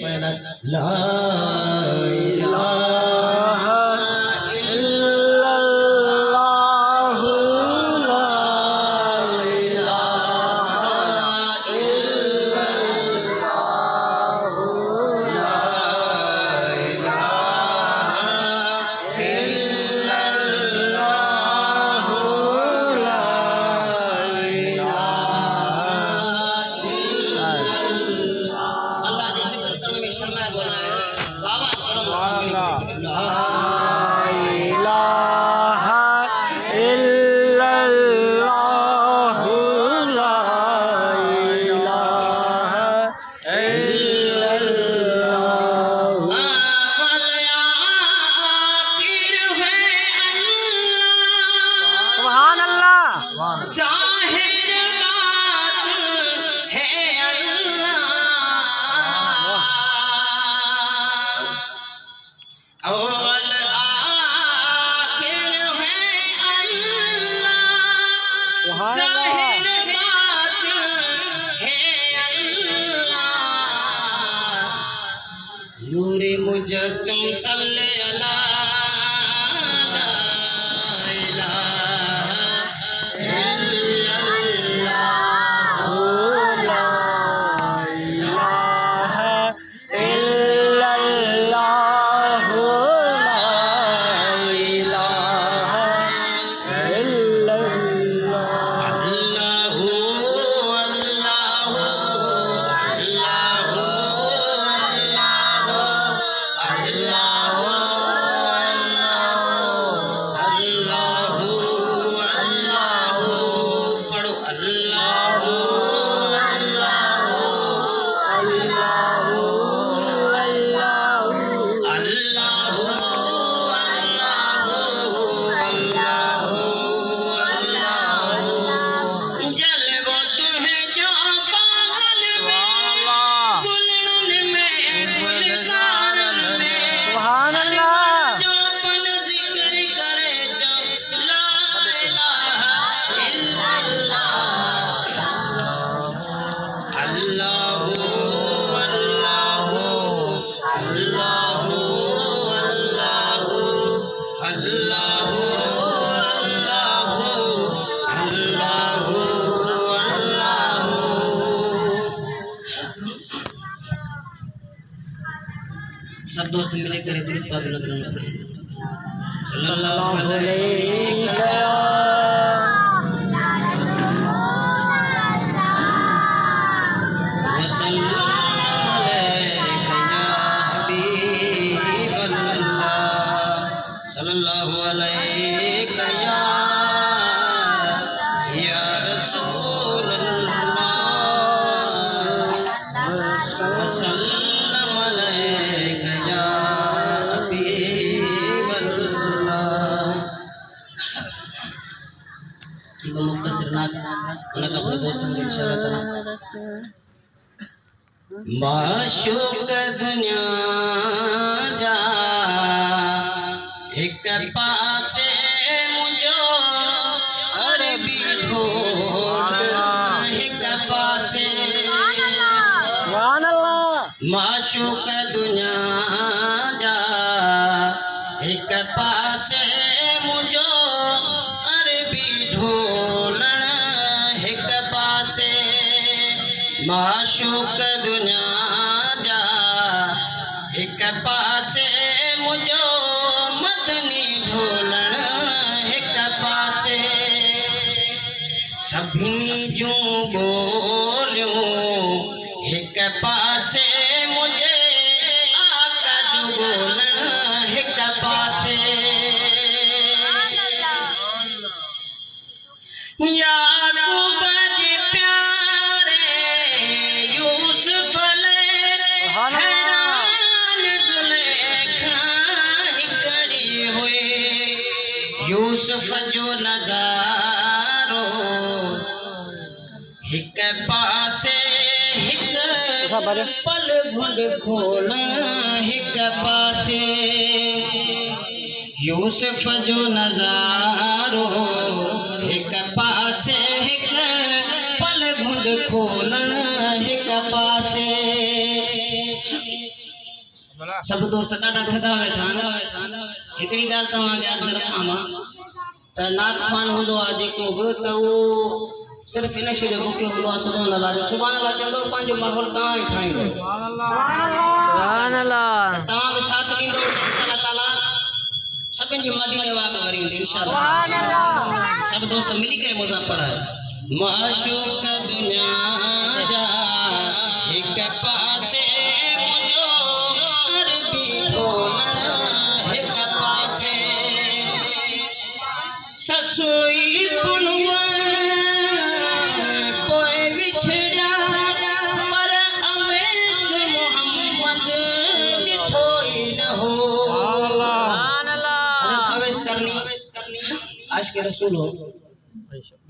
पढ़े ना ला इलाहा इल्लल्लाह ला इलाहा इल्लल्लाह ला इलाहा इल्लल्लाह ला अल्लाह जैसे करता हूँ शर्मा बोला है बाबा ला इलाहा इल्लल्लाह ला इलाहा इल्लल्लाह अव्वल आखिर है अल्लाह सुभान अल्लाह जाहिर बात है अव्वल आखिर है अल्लाह जाहिर बात है अल्लाह नूरे मुजस्सम सल्ले अला ला इलाहा इल्लल्लाह ला इलाहा इल्लल्लाह सब दोस्त मिले करे दुरूद पाक सल्लल्लाहु अलैहि सल्लल्लाहु अलैहि या रसूल अल्लाह वसल्लम अलैका या हबीब अल्लाह। इनको मुख्तसर नात उनका अपने दोस्तों के इशारा था माशूक दुनिया जा एक पासे मुझो अरबी ढोल एक पासे माशूक दुनिया जा एक पासे मुझो अरबी ढोल एक पासे माशूक दुनिया जा एक पासे मुझो मदनी ढोलण एक पासे सभी जूं बोलियूं एक पासे मुझे आका जो बोलण एक पासे याकूब जी प्यारे यूसुफ ले हैरान दुलेखा हिकड़ी हुई यूसुफ जो नजारो हिक पासे हिक पल घुंड खोल हिक पासे यूसुफ जो नजारो हिक पासे हिक पल घुंड खोल हिक पासे सब दोस्त ॾाढा थधा वेठा आहिनि। हिकिड़ी ॻाल्हि तव्हांखे अर्ज़ु रखां त नात ख़ान हूंदो आहे जेको बि त उहो सिर्फ़ु इन शइ जो बुकियो हूंदो आहे सुभाणे अलाह जो। सुभाणे अलाह चवंदो पंहिंजो माहौल तव्हां ई ठाहींदो। तव्हां बि साथ ॾींदो त इंशाअल्लाह ताला सभिनि जी मदीने वाग वरी ईंदी इंशाअल्लाह। सब दोस्त मिली करे मुझा पढ़ाए माशूक दुनिया जा हिक पासे मुझो अरबी कोन हिक पासे ससुई पुनवा कोई विछड़ा पर अवेस मोहम्मद ॾिठो ई न हो। अवेस करनी आशिक़ रसूल हो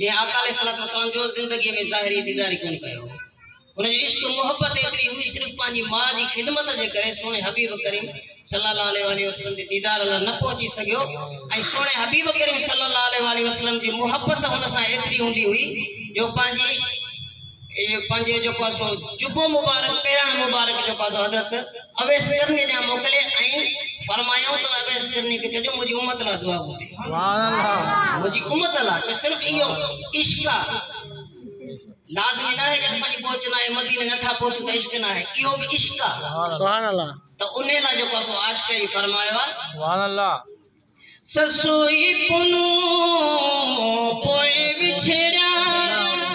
जे आका अलैहिस्सलाम जो जिंदगी में ज़ाहिरी दीदारी कोन कयो। उन जो इश्क मोहब्बत एतरी हुई सिर्फ पांजी मां जी खिदमत जे करे सोने हबीब करीम सल्लल्लाहु अलैहि वसल्लम जे दीदार ला न पहुची सकियो। ऐं सोने हबीब करीम सल्लल्लाहु अलैहि वसल्लम जी मोहब्बत हुन सां एतरी हूंदी हुई जो पंहिंजे जेको सो जुबो मुबारक पहिरां मुबारक जेको हज़रत अवैस करनी ॾांहुं मोकिले ऐं फरमायूं त अवैस करनी खे चइजो मुंहिंजी उम्मत लाइ दुआ घुरे। मुंहिंजी उम्मत लाइ त सिर्फ़ इहो इश्क आहे। लाज़मी न आहे कि असांजी पहुच न आहे मदीने नथा पहुचूं त इश्क न आहे। इहो बि इश्क आहे। त उन लाइ जेको सो आशिक़ ई फरमायो आहे ससुई पुनू पोइ विछड़ा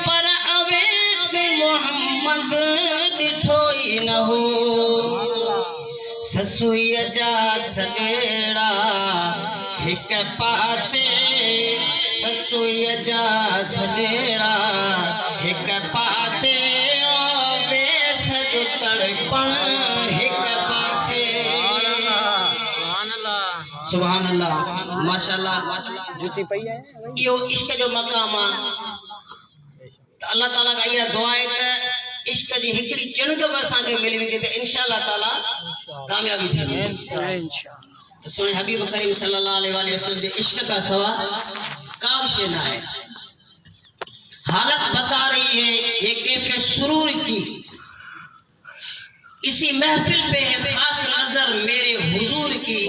पर अवैस मोहम्मद ॾिठो ई न हो। ससुईअ जा सॻेड़ा हिक पासे ससुईअ जा सॻेड़ा हिक पासे अवैस जो तड़पण हिक पासे। सुभान अल्लाह माशाअल्लाह जुती पई है। इहो इश्क जो मक़ाम आहे। त अल्लाह ताला का इहा दुआ आहे त इश्क जी हिकिड़ी चिणग बि असांखे मिली वेंदी त इंशाअल्लाह ताला कामयाबी थी वेंदी। त सोने हबीब करीम सल्लल्लाहु अलैहि वसल्लम जे इश्क का सवा का भी शइ न आहे। हालत बता रही है ये कैफे सुरूर की इसी महफिल पे है खास नजर मेरे हुजूर की।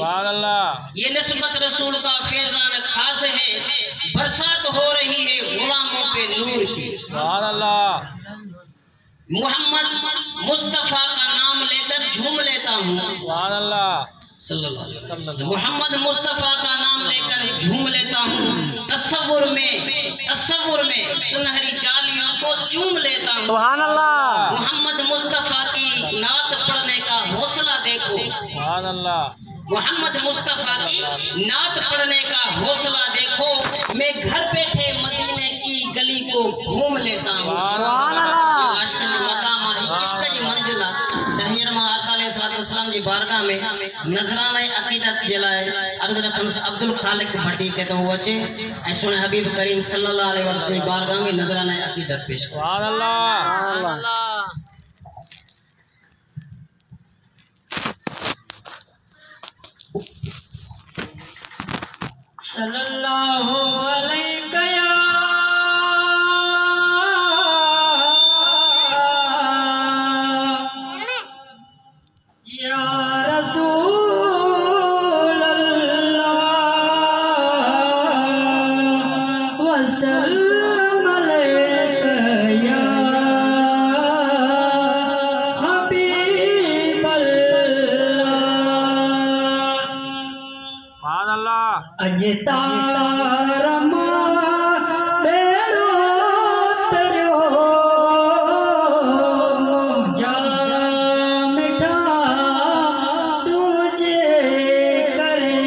ये निस्बत रसूल का फैजान खास है बरसात हो रही है गुलामों पे नूर की। मोहम्मद मुस्तफा का नाम लेकर झूम लेता हूँ। मोहम्मद मुस्तफा का नाम लेकर झूम लेता हूँ। तसव्वुर में सुनहरी जालियों को चूम लेता हूँ। सुभान अल्लाह। मोहम्मद मुस्तफा की नात पढ़ने का हौसला देखो। सुभान अल्लाह। मोहम्मद मुस्तफा की नात पढ़ने का हौसला देखो। मैं घर बैठे मदीने की गली को घूम लेता हूँ। सुभान अल्लाह। आशिक़ जो मक़ाम आहे इश्क जी मंजिल आहे। हींअर मां आका अलैहिस्सलाम जी बारगाह में नज़राना अक़ीदत जे लाइ अर्ज़ु रखंदुसि अब्दुल ख़ालिक भट्टी के तो वो अचे ऐं सोने हबीब करीम सल्लल्लाहु अलैहि वसल्लम जी बारगाह में नज़राना अक़ीदत पेश करे। सुभान अल्लाह। सल्लल्लाहु अलैहि या रसूल अल्लाह वसल्लम अलैका या हबीब अल्लाह। अज तारा बेड़ो तरियो जा मिठा तुझे करे।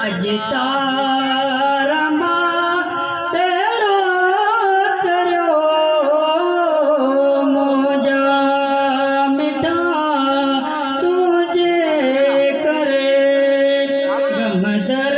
अज तारा बेड़ो तरियो जा मिठा तुझे करे। गमदर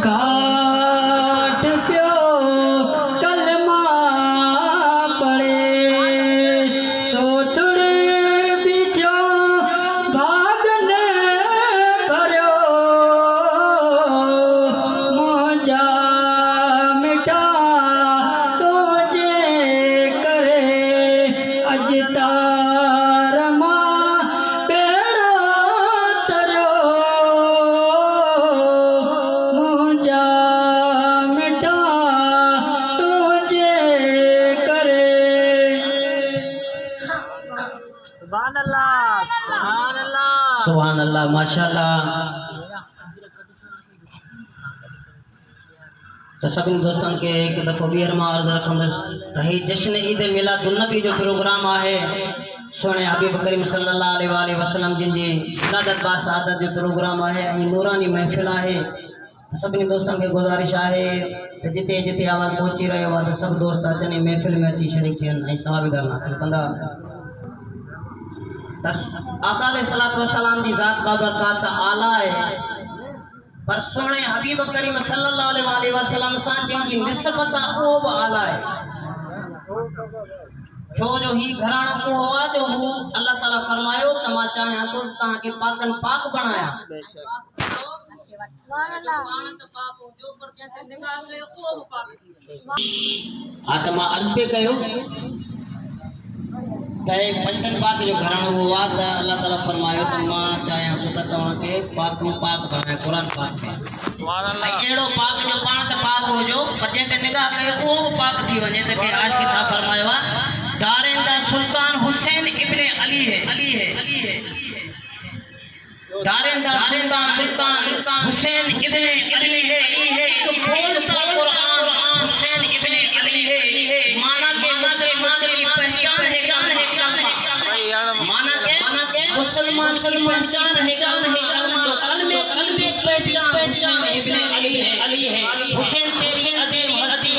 काट पियो कलमा पड़े सोतुड़ बिठो भागन करो मोजा मिटा तो जे करे अजता सुभान अल्लाह माशाअल्लाह। तो सभी दोस्तों के एक दफ़ो ॿीहर मां अर्ज़ रखंदुसि त ही जश्न ईद मिलादुन्नबी जो प्रोग्राम आहे सोने हबीब करीम सल्लल्लाहु अलैहि वसल्लम जिन जी विलादत बासादत जो प्रोग्राम आहे ऐं नूरानी महफ़िल आहे। सभिनी दोस्तों के गुज़ारिश आहे त जिते जिते आवाज़ पहुची रहियो आहे त सभु दोस्त अचनि महफ़िल में अची शरीक थियनि ऐं सवाबी दर हासिल कंदा। आका अलैहिस्सलातु वस्सलाम जी ज़ात बाबरकात आला है पर सोने हबीब करीम सल्लल्लाहु अलैहि वसल्लम सां जिनकी निस्बत वो आला है छो जो ही घराणो को हुआ जो हू अल्लाह ताला फरमायो त मां चाहियां तो तहां के पाकन पाक बनाया आत्मा अर्ज पे कयो तय पंजन पाक जो घराणो हुआ त अल्लाह ताला फरमायो त मां चाहियां तो तव्हां के पाक पाक बनाया कुरान पाक में एड़ो पाक जो पाण त पाक हो जो पर जंहिंते निगाह कयो उहो बि पाक थी वञे त के आशिक़ छा फरमायो आहे दारिंदा सुल्तान हुसैन इब्ने अली है दारिंदा सुल्तान हुसैन इब्ने अली है एक बोलता कुरान हुसैन इब्ने अली है माना के मुसलमान की पहचान है माना के मुसलमान की पहचान है तो कलमे पहचान हुसैन इब्ने अली है हुसैन तेरी अजीम हस्ती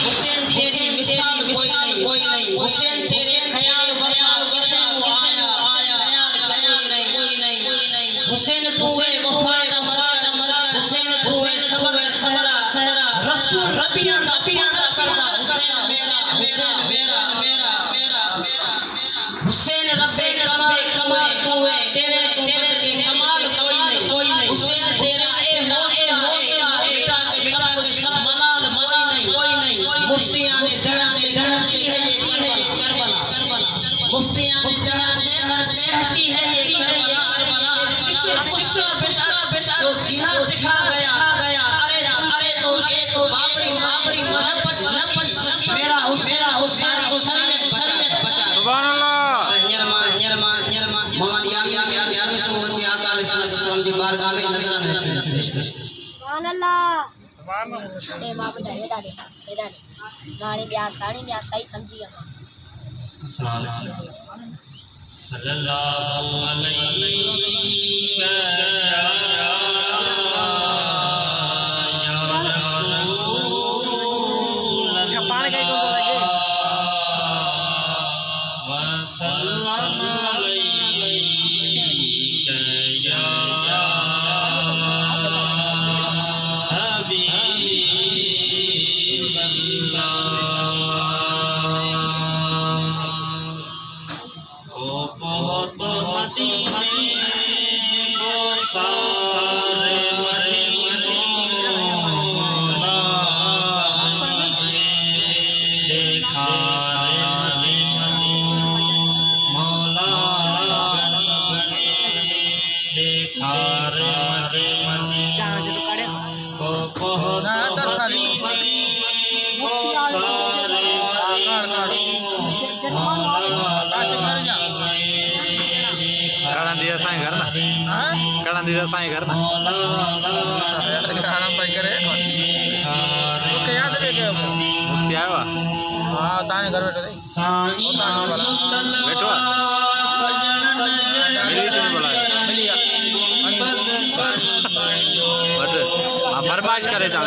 हुसैन तेरी मिसाल कोई नहीं हुसैन तेरे ख्याल हुसैन तू है वफा मरा हुसैन तू है सबर सहरा रसूल रबिया करदा हुसैन मेरा हुसैन रब्बे कमाए तू है तेरे कमाल कोई नहीं हुसैन तेरा ए हौसला बेटा के सब मलाल कोई नहीं मुफ्तियां ने दया से है करबला मुफ्तियां ने दया से हती है ये करबला उसका बेटा जो जिहाद सिखा गया अरे तो बाबरी मोहब्बत मेरा हुसैन बचा सुभान अल्लाह निरमा मोहम्मद याद तो होची आका अलैहिस्सलाम जी बारगाह में नजर सुभान अल्लाह ए बाबू दा ये दादे गाड़ी दिया सही समझी गया सल्लल्लाहु अलैहि साईं घर ना भाई करे ओके याद रे के मुफ्ती आया हां ताने घर बैठो बैठो मिली तो बोला मिली हां फरमाइश करे जाओ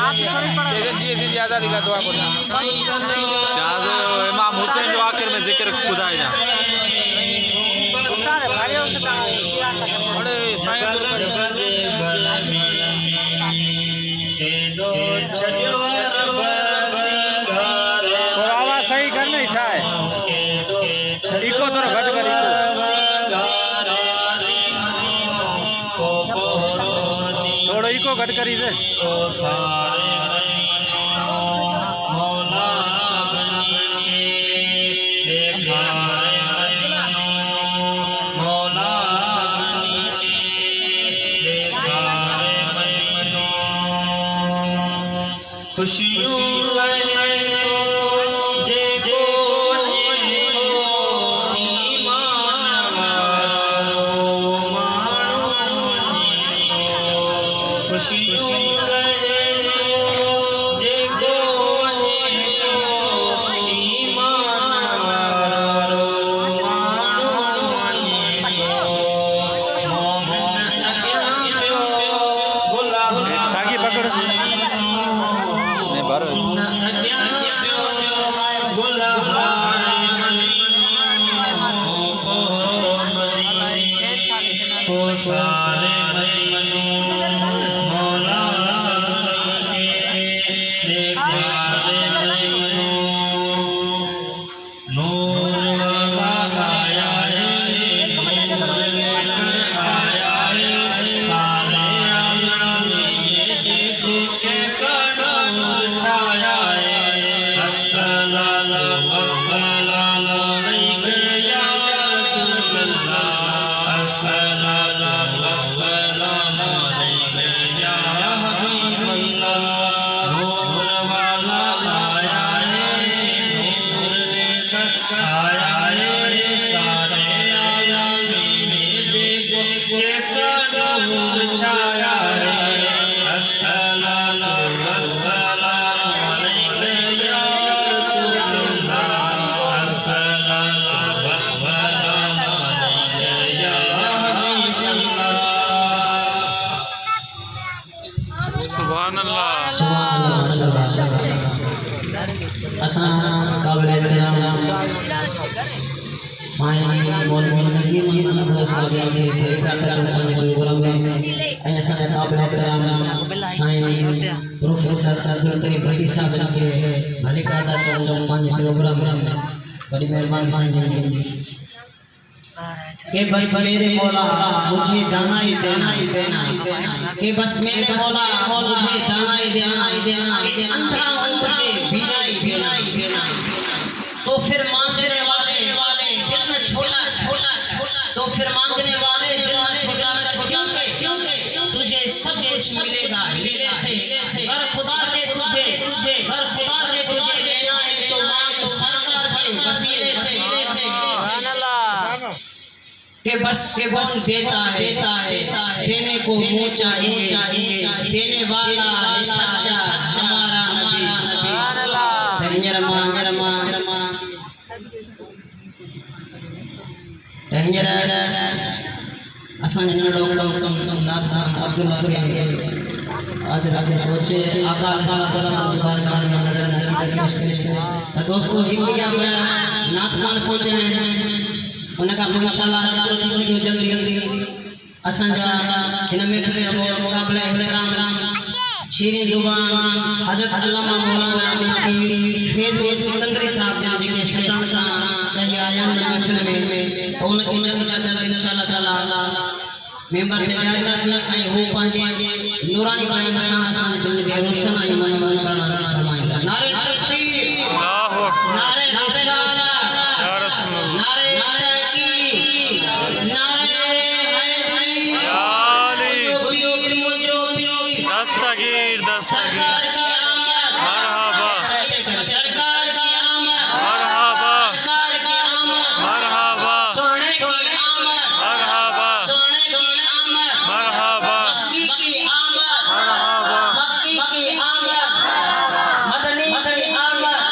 आप थोड़ी पड़ा जी सीधी आजादी का दुआ करो जाजो इमाम हुसैन जो आखिर में जिक्र खुदाई ना अरे साईं को घट करी दे मौला सबके देखा मौला सबके देखा खुशियों सागी पकड़ नहीं भर सुभान अल्लाह असां काबिल एहतराम साईं मौलवी नदीम अहमद साहब के तरीक़ा प्रोग्राम में ऐं असां काबिल एहतराम साईं प्रोफेसर अब्दुल करीम भट्टी साहब के भले का अदा चवण पंहिंजे प्रोग्राम में बड़ी महिरबानी साईं जी कि बस मेरे मौला मुझे दाना ही देना ही देना ही देना कि बस मेरे मौला मुझे दाना ही देना ही देना अंधा मुझे भीना ही भीना ही देना तो फिर मांगने वाले दिल में छोला छोला छोला तो फिर मांगने वाले दिल में छोला छोला क्योंकि तुझे सब कुछ मिलेगा लीले से अगर खुदा से तुझे अगर खुदा से तुझे लेना है तो मांग सरकार से वसीले से के बस देता है देने को मुँह चाहिए देने वाला सच्चा हमारा नबी असां नंढो अब्दुल्ला आज रात सोचे आका अलैहिस्सलाम बारगाह में नजर पेश तो दोस्तों हिंदिया में नाथमान पहुंचे हैं उनका इंशाअल्लाह जल्दी असां जा इन महफिल में मुकाबले राम शीरीं जुबान हजरत अल्लामा मौलाना फैज़ सिकंदरी साहब जी के शहर का कहीं आया महफिल में तो उनके इंशाअल्लाह ताला मेंबर में जायदा साईं हो पंहिंजे नूरानी बाइन असां जिंदगी रोशन ऐं मन फरमाईंदा नारे तकबीर अल्लाहु अकबर नारे रिसालत या रसूल अल्लाह नारे दस्तगीर दस्तगीर मरहबा सरकार की आमद मरहबा सरकार की आमद मरहबा सोने की आमद मरहबा सोने की आमद मरहबा मक्की की आमद मरहबा मक्की की आमद मदनी की आमद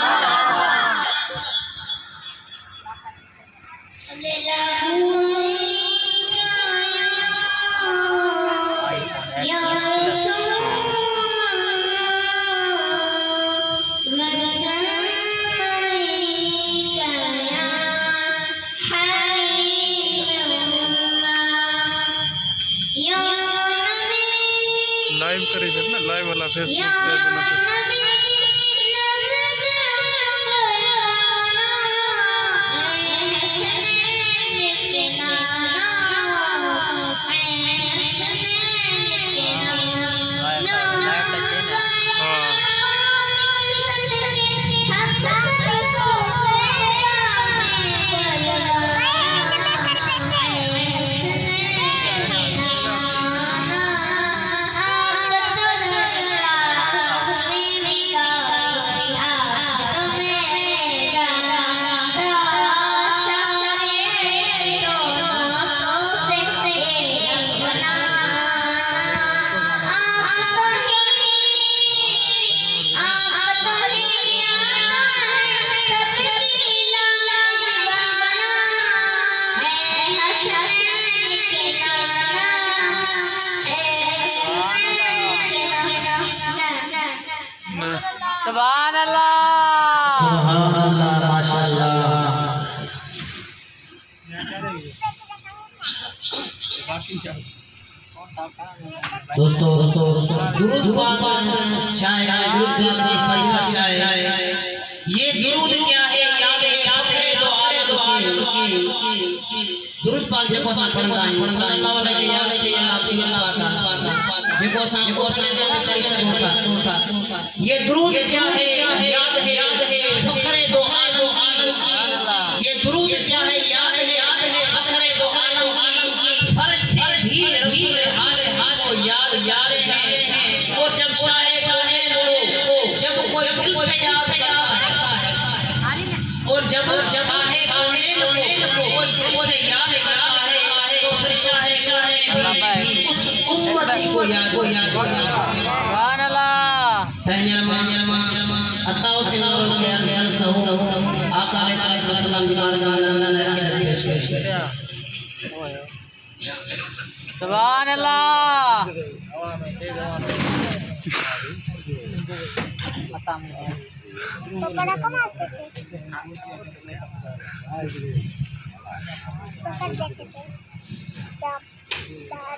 लाइव करी जब ना लाइव वाला फेसबुक पे बना सुभान अल्लाह सुभान अल्लाह माशाअल्लाह। दोस्तों दुरूद पाक चाहे दुरूद की फजीलत चाहे ये दुरूद क्या है याद है दो आलम की दुरूद पाक जेको सा पढ़ंदा आहियूं सल्लल्लाहु अलैहि जेको सा कोसले में करी सघूं था ये दुरूद क्या है याद है फखरे दो आलम की ये दुरूद क्या है याद है फखरे दो आलम की फरिश्ते भी रसूल को याद है वो जब शाहे लो जब कोई दिल से याद करता है और जब शाहे लो कोई दिल से याद करता है तो फिर शाहे भी उस उम्मती को याद सुभान अल्लाह तहनिरमा अताओ से नूर से अर्ज करूं आका अलैहिस्सलाम की बारगाह में पेश सुभान अल्लाह तो बड़ा कमाते थे तो कर देते थे जब दार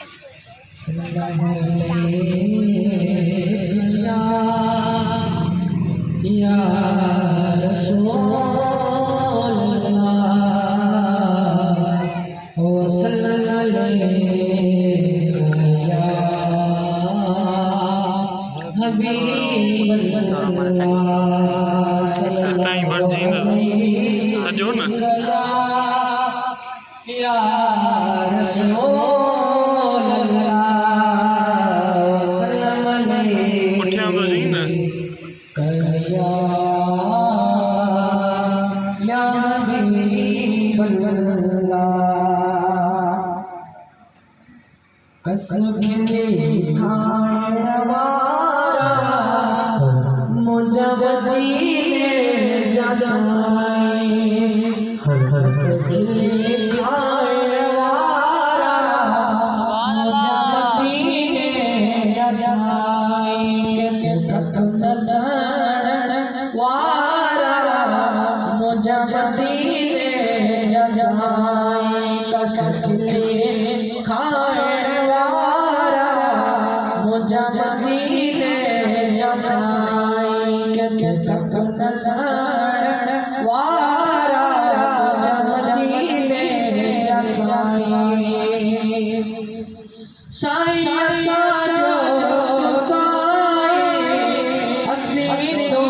या रसूल अल्लाह वसल्लल्लाहु सजो न या रसूल अल्लाह वसल्लल्लाहु उठिया तो जी न या हबीब अल्लाह कसम के खानवारा मुझे बदीले जसाई कसम के खानवारा मुझे बदीले जसाई कसम वारा मुझे बदीले जसाई कसम के खानवारा मुझे बदीले जसाई कसम वारा मुझे बदीले जसाई साईं साजो साईं अस्सी तो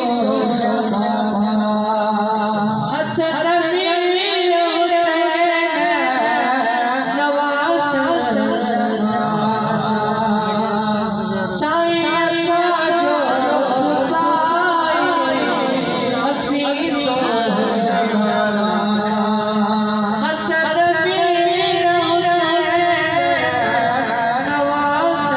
जमा हसन मीर हुसैन नवास साईं साजो साईं अस्सी तो जमा हसन मीर हुसैन नवास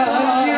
साईं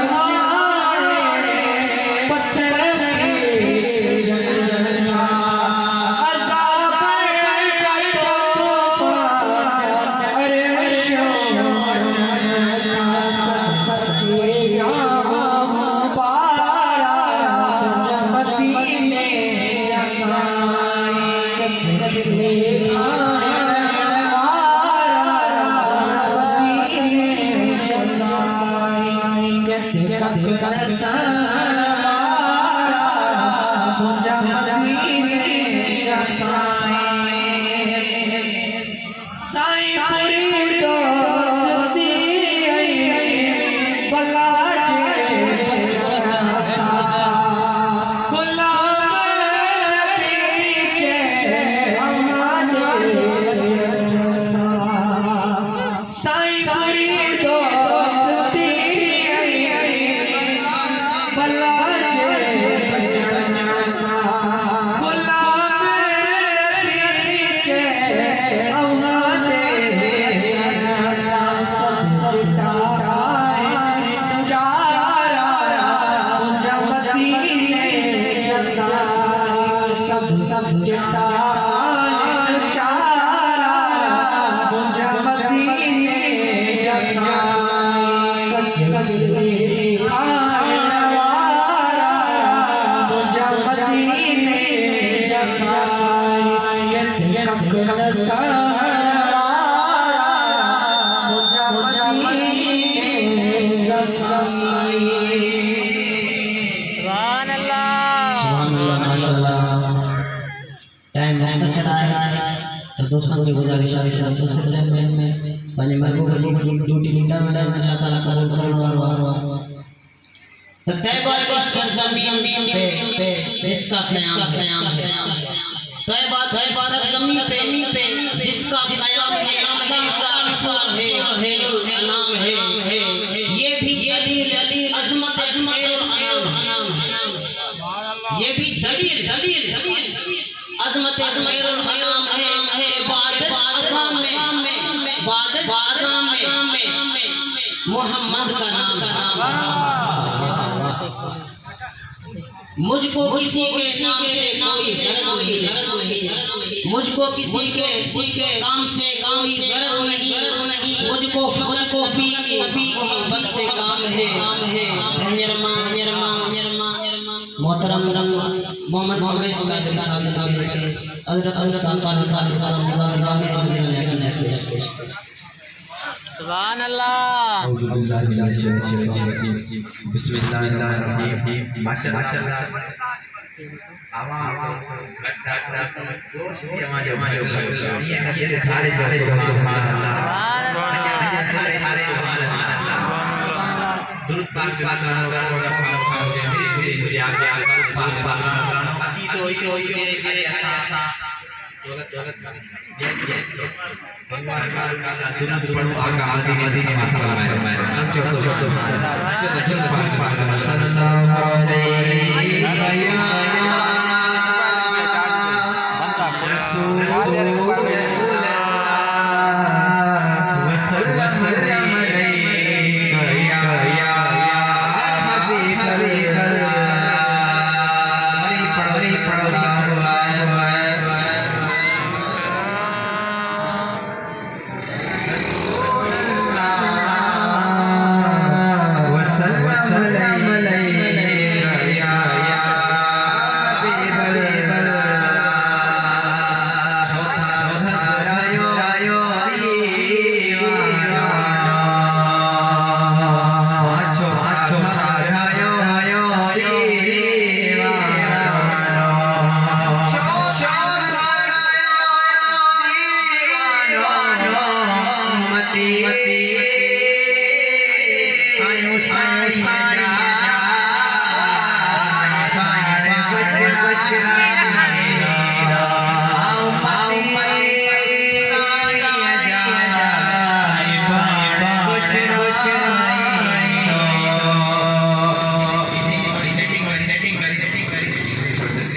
सुभान अल्लाह। टाइम मुख्तसर है तो दोस्तों की गुजारिश है तो सिलसिले में बने महबूब की ड्यूटी निकाल में अल्लाह ताला कबूल करे और तो तैयबा की सरजमीन पे इसका क़याम है तैयबा सरजमीन पे जिसका क़याम है अल्लाह का असूल है नाम है ये भी दलील अज़मत अनाम है ये भी दलील अज़मत अनाम है इबादत आज़म में मोहम्मद का नाम मुझको किसी के नाम से कोई गरज नहीं मुझको किसी के काम से कोई गरज नहीं मुझको फी की बद से काम है मोहतरम मोहम्मद साहब सुभान अल्लाह। बिस्मिल्लाहिर्रहमानिर्रहीम। माशाअल्लाह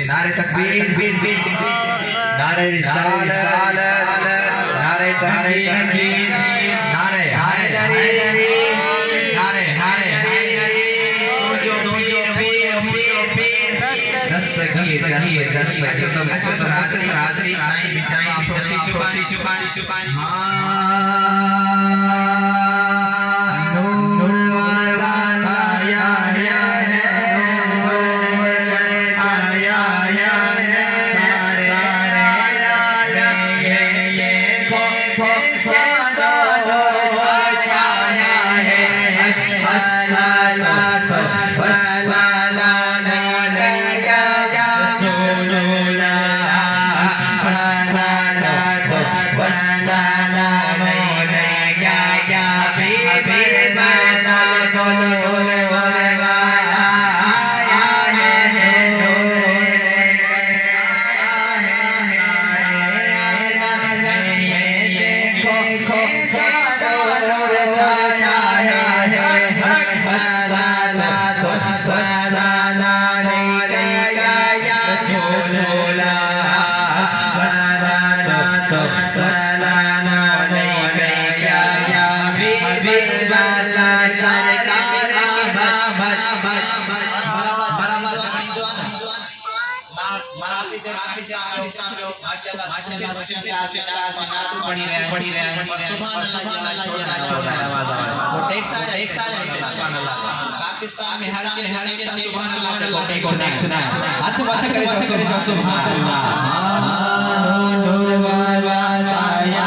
नारे तकबीर नारे रिसालत नारे तहरीर नारे हैदरी नारे हैदरी जो दस्तगीर हाजरी साईं चुपानी पाकिस्तान में हर हाथ माथे करे सुभान अल्लाह नूर वाला या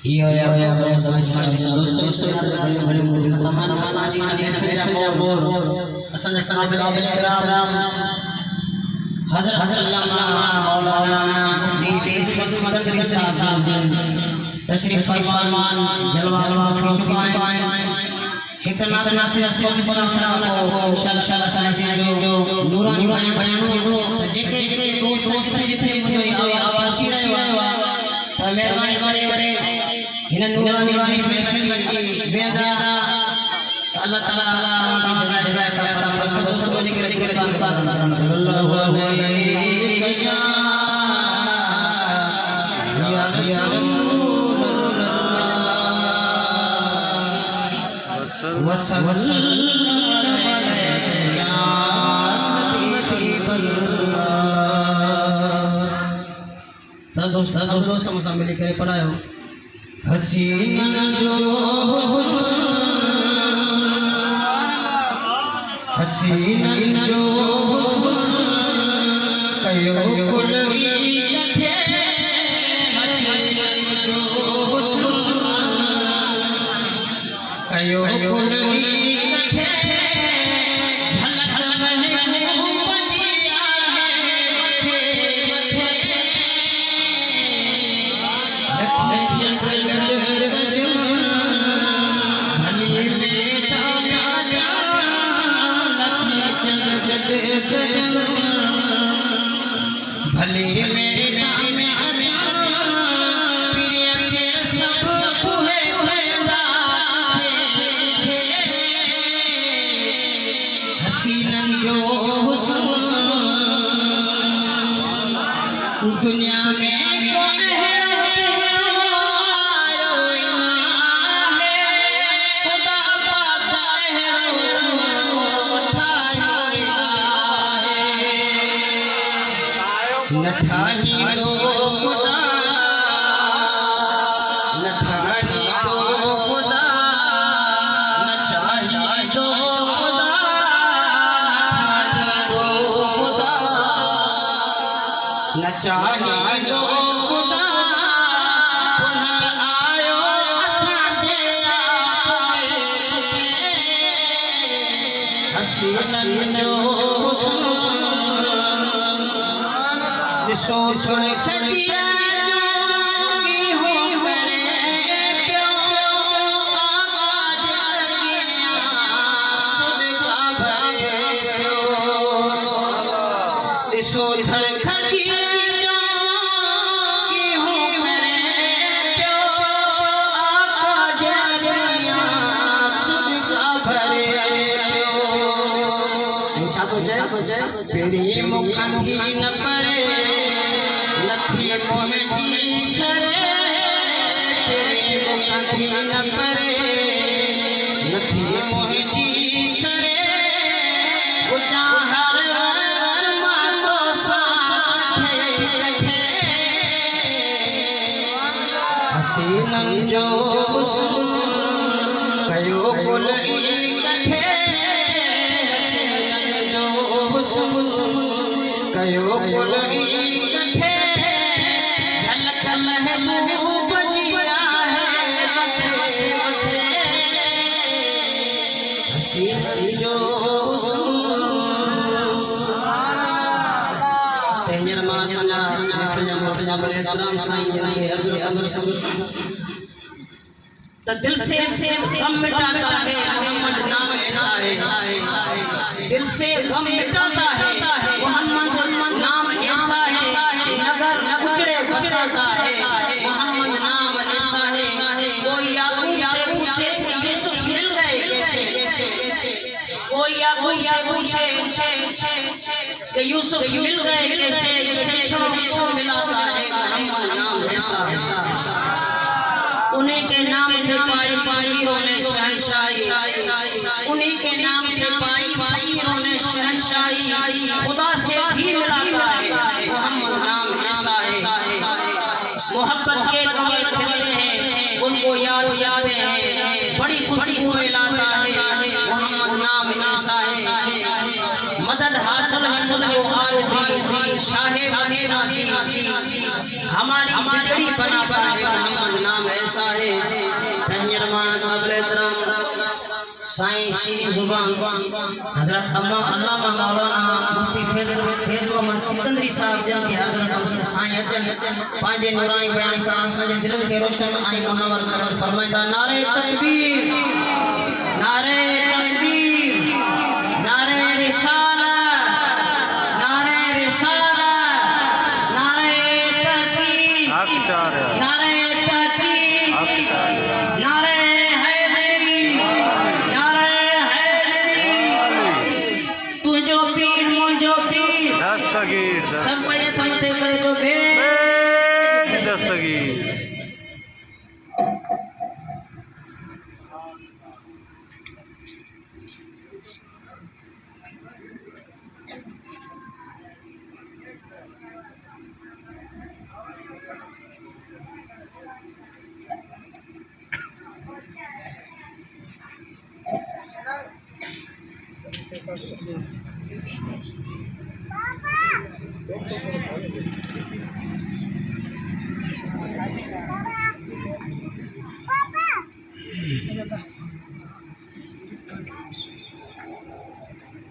ये या बड़े दोस्तों बड़े बड़े तमाम मसाजी ने फिर और असन काबिल इकराम हजरत अल्लामा मौलाना मुफ्ती फजल साहब तशरीफ फरमान जलवा की चुका है हिकमत नासिर सोच को इंशाअल्लाह जो नूरानी बयान जेके दोस्त जिथे मुझे आवाज ची रहा तो मेहरबानी करे इन नूरानी महफिल की बेदा अल्लाह ताला जज़ा करता सब जिक्र सल्लल्लाहु अलैहि या दोस्त मिल करे पढ़ायो हसीना जो कयो दुनिया में कौन है खुदा पाता है नठानी दो खुदा नठानी दो खुदा नचाही दो खुदा नचाही दो खुदा पुनः आयो असां से हसीनन जो ॾिसो थोरे सॼिया जोगी हो करे पियो आवाज़ सदका भरे पियो ॾिसो थोरे सॼिया जोगी हो करे पियो आवाज़ सदका भरे पियो छा तो जय तेरी मुखी न परे नथी मोहजी सरे तेरी मुखी न परे नथी मोहजी सरे उजा हर मातो साथ हसीनन जो कयो कुल इकठे हसीनन जो कयो कुल इकठे झलक महबूब जिया है हसीन जो तेहर मा सना बड़े इकराम साईं जिनके अब्दुल तो दिल से गम मिटाता है मोहम्मद नाम ऐसा है दिल से गम मिटाता है मोहम्मद नाम ऐसा है नगर उजड़े बसाता है मोहम्मद नाम ऐसा है कोई याकूब से पूछे यूसुफ मिल गए कैसे कोई याकूब से पूछे कि यूसुफ मिल गए कैसे सुनो मिलाता है मोहम्मद नाम ऐसा उन्हीं के नाम से पाई रोने शहंशाही उन्हीं के नाम से पाई रोने शहंशाही खुदा से भी मिलाता है मोहम्मद नाम ऐसा है मोहब्बत के कमल खिले हैं उनको याद है बड़ी खुशबू मिलाता है मोहम्मद नाम ऐसा है मदद हासिल हो आज भी शाहे मदीना थी हमारी बिगड़ी बनाता है मोहम्मद नाम ऐसा है तहजरमा काबिल एहतराम साईं शीरी जुबान हजरत अल्लामा मौलाना मुफ्ती फैज मोहम्मद सिकंदरी साहब जन की हजरत हम साईं अचन पांजे नूरानी बयान सां असांजे दिलनि खे रोशन ऐं मुनवर करण फरमाईंदा नारे तकबीर नारे तकबीर नारे रिसालत नारे रिसालत नारे तकबीर नारे तकबीर नारे हैदरी नारे हैदरी तुझो पीर मुझो पीर दस्तगीर सब पहले तमते करे जो बे दस्तगीर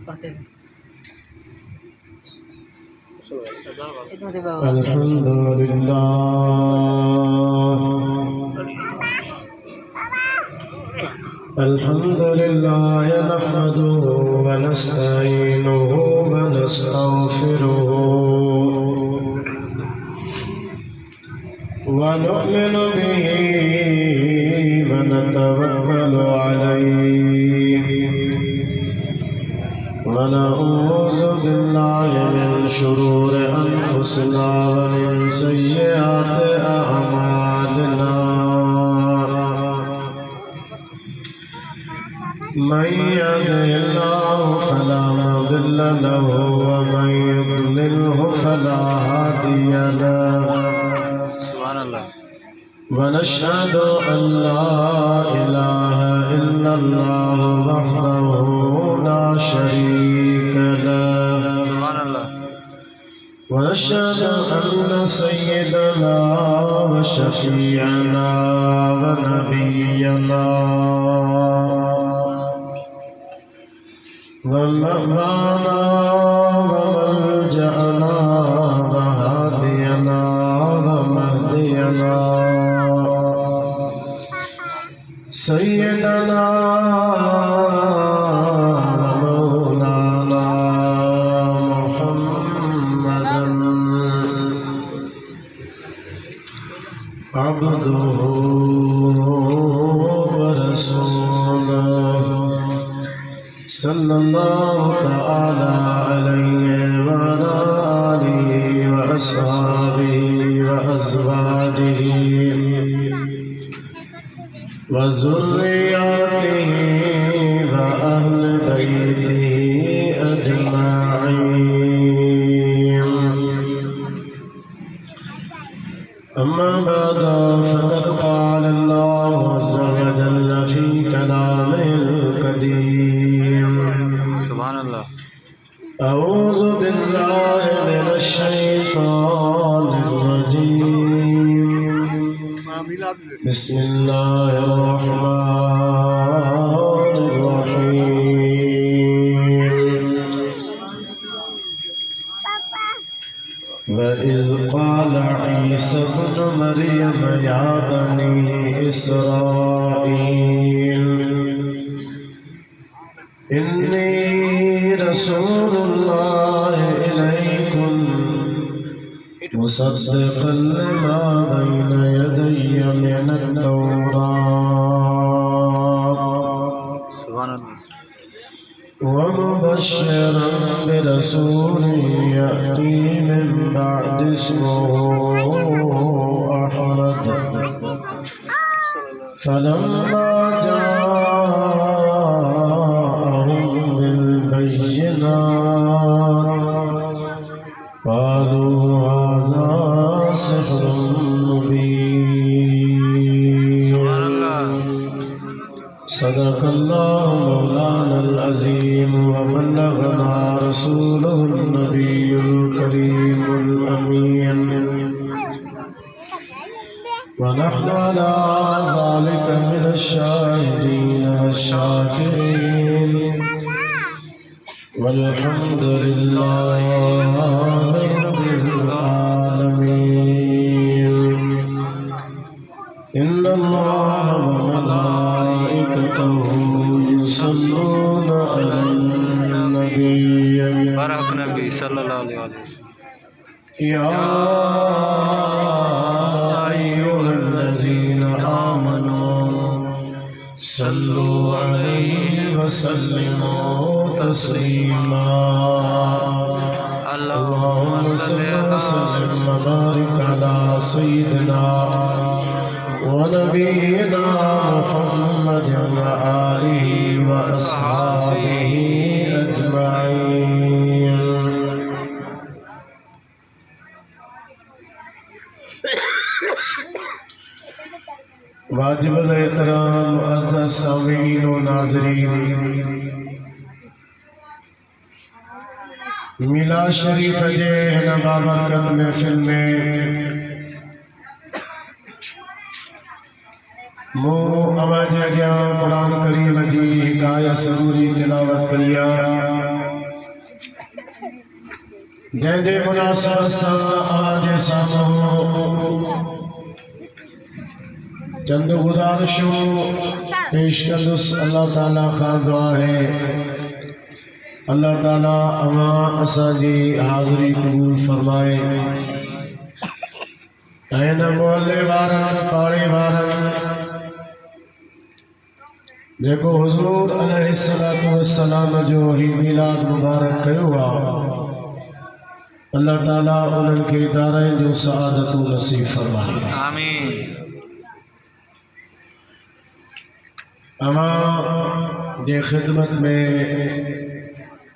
पढ़ते थे الحمد لله نحمده ونستعينه ونستغفره ونؤمن به ونتوكل عليه ونعوذ بالله من شرور أنفسنا ومن سيئات أعمالنا من يهده الله فلا مضل له ومن يضلله فلا هادي له سبحان الله ونشهد أن لا إله إلا الله وحده لا شريك له سبحان الله ونشهد أن سيدنا وشفيعنا ونبينا ومأوانا وملجأنا وهادينا ومهدينا سيدنا ومولانا محمدا عبده ورسوله صلى الله تعالى عليه وعلى آله وأصحابه وأزواجه وذرياته وأهل بيته أجمعين أما بعد فقد قال الله عز وجل في كلامه القديم سبحان الله أعوذ بالله من الشيطان الرجيم بسم الله الرحمن الرحيم وإذ قال عيسى ابن مريم يا بني إسرائيل إني رسول الله إليكم مصدقا لما بين يدي من التوراة سبحان الله ومبشرا برسول يأتي من بعد اسمه أحمد فلما جاءهم بالبينات قالوا هذا سحر مبين سبحان الله صدق الله مولانا العظيم وبلغنا رسوله النبي الكريم ونحن على ذلك من الشاهدين والشاكرين والحمد لله رب العالمين. إن الله وملائكته يصلون على النبي बरक नबी सल्लल्लाहु अलैहि वसल्लम। يا أيها الذين آمنوا صلوا عليه وسلموا تسليما. اللهم صل وسلم وبارك على سيدنا ونبينا محمد وآله وأصحابه أجمعين. वाजिब एहतराम मुअज़्ज़ज़ सामीईन व नाज़रीन, मिलाद शरीफ जे हिन बाबरकत महफ़िल में मूं अवां जे अॻियां क़ुरान करीम जी हिकायत सबूरी तिलावत कई आहे, जंहिंजे मुनासिबत सां अवां जे साम्हूं चंद गुज़ारिशूं पेश कंदुसि। अल्लाह ताला खां दुआ है अल्लाह ताला अवां असांजी हाज़िरी क़बूल फरमाए ऐं न मोहल्ले वारनि पाड़े वारनि जेको हुज़ूर अलैहिस्सलातु वस्सलाम जो ही मीलाद मुबारक कयो आहे, अल्लाह ताला उन्हनि खे दारैन जो सआदतूं नसीब फरमाए। आमीन। अवां जे ख़िदमत में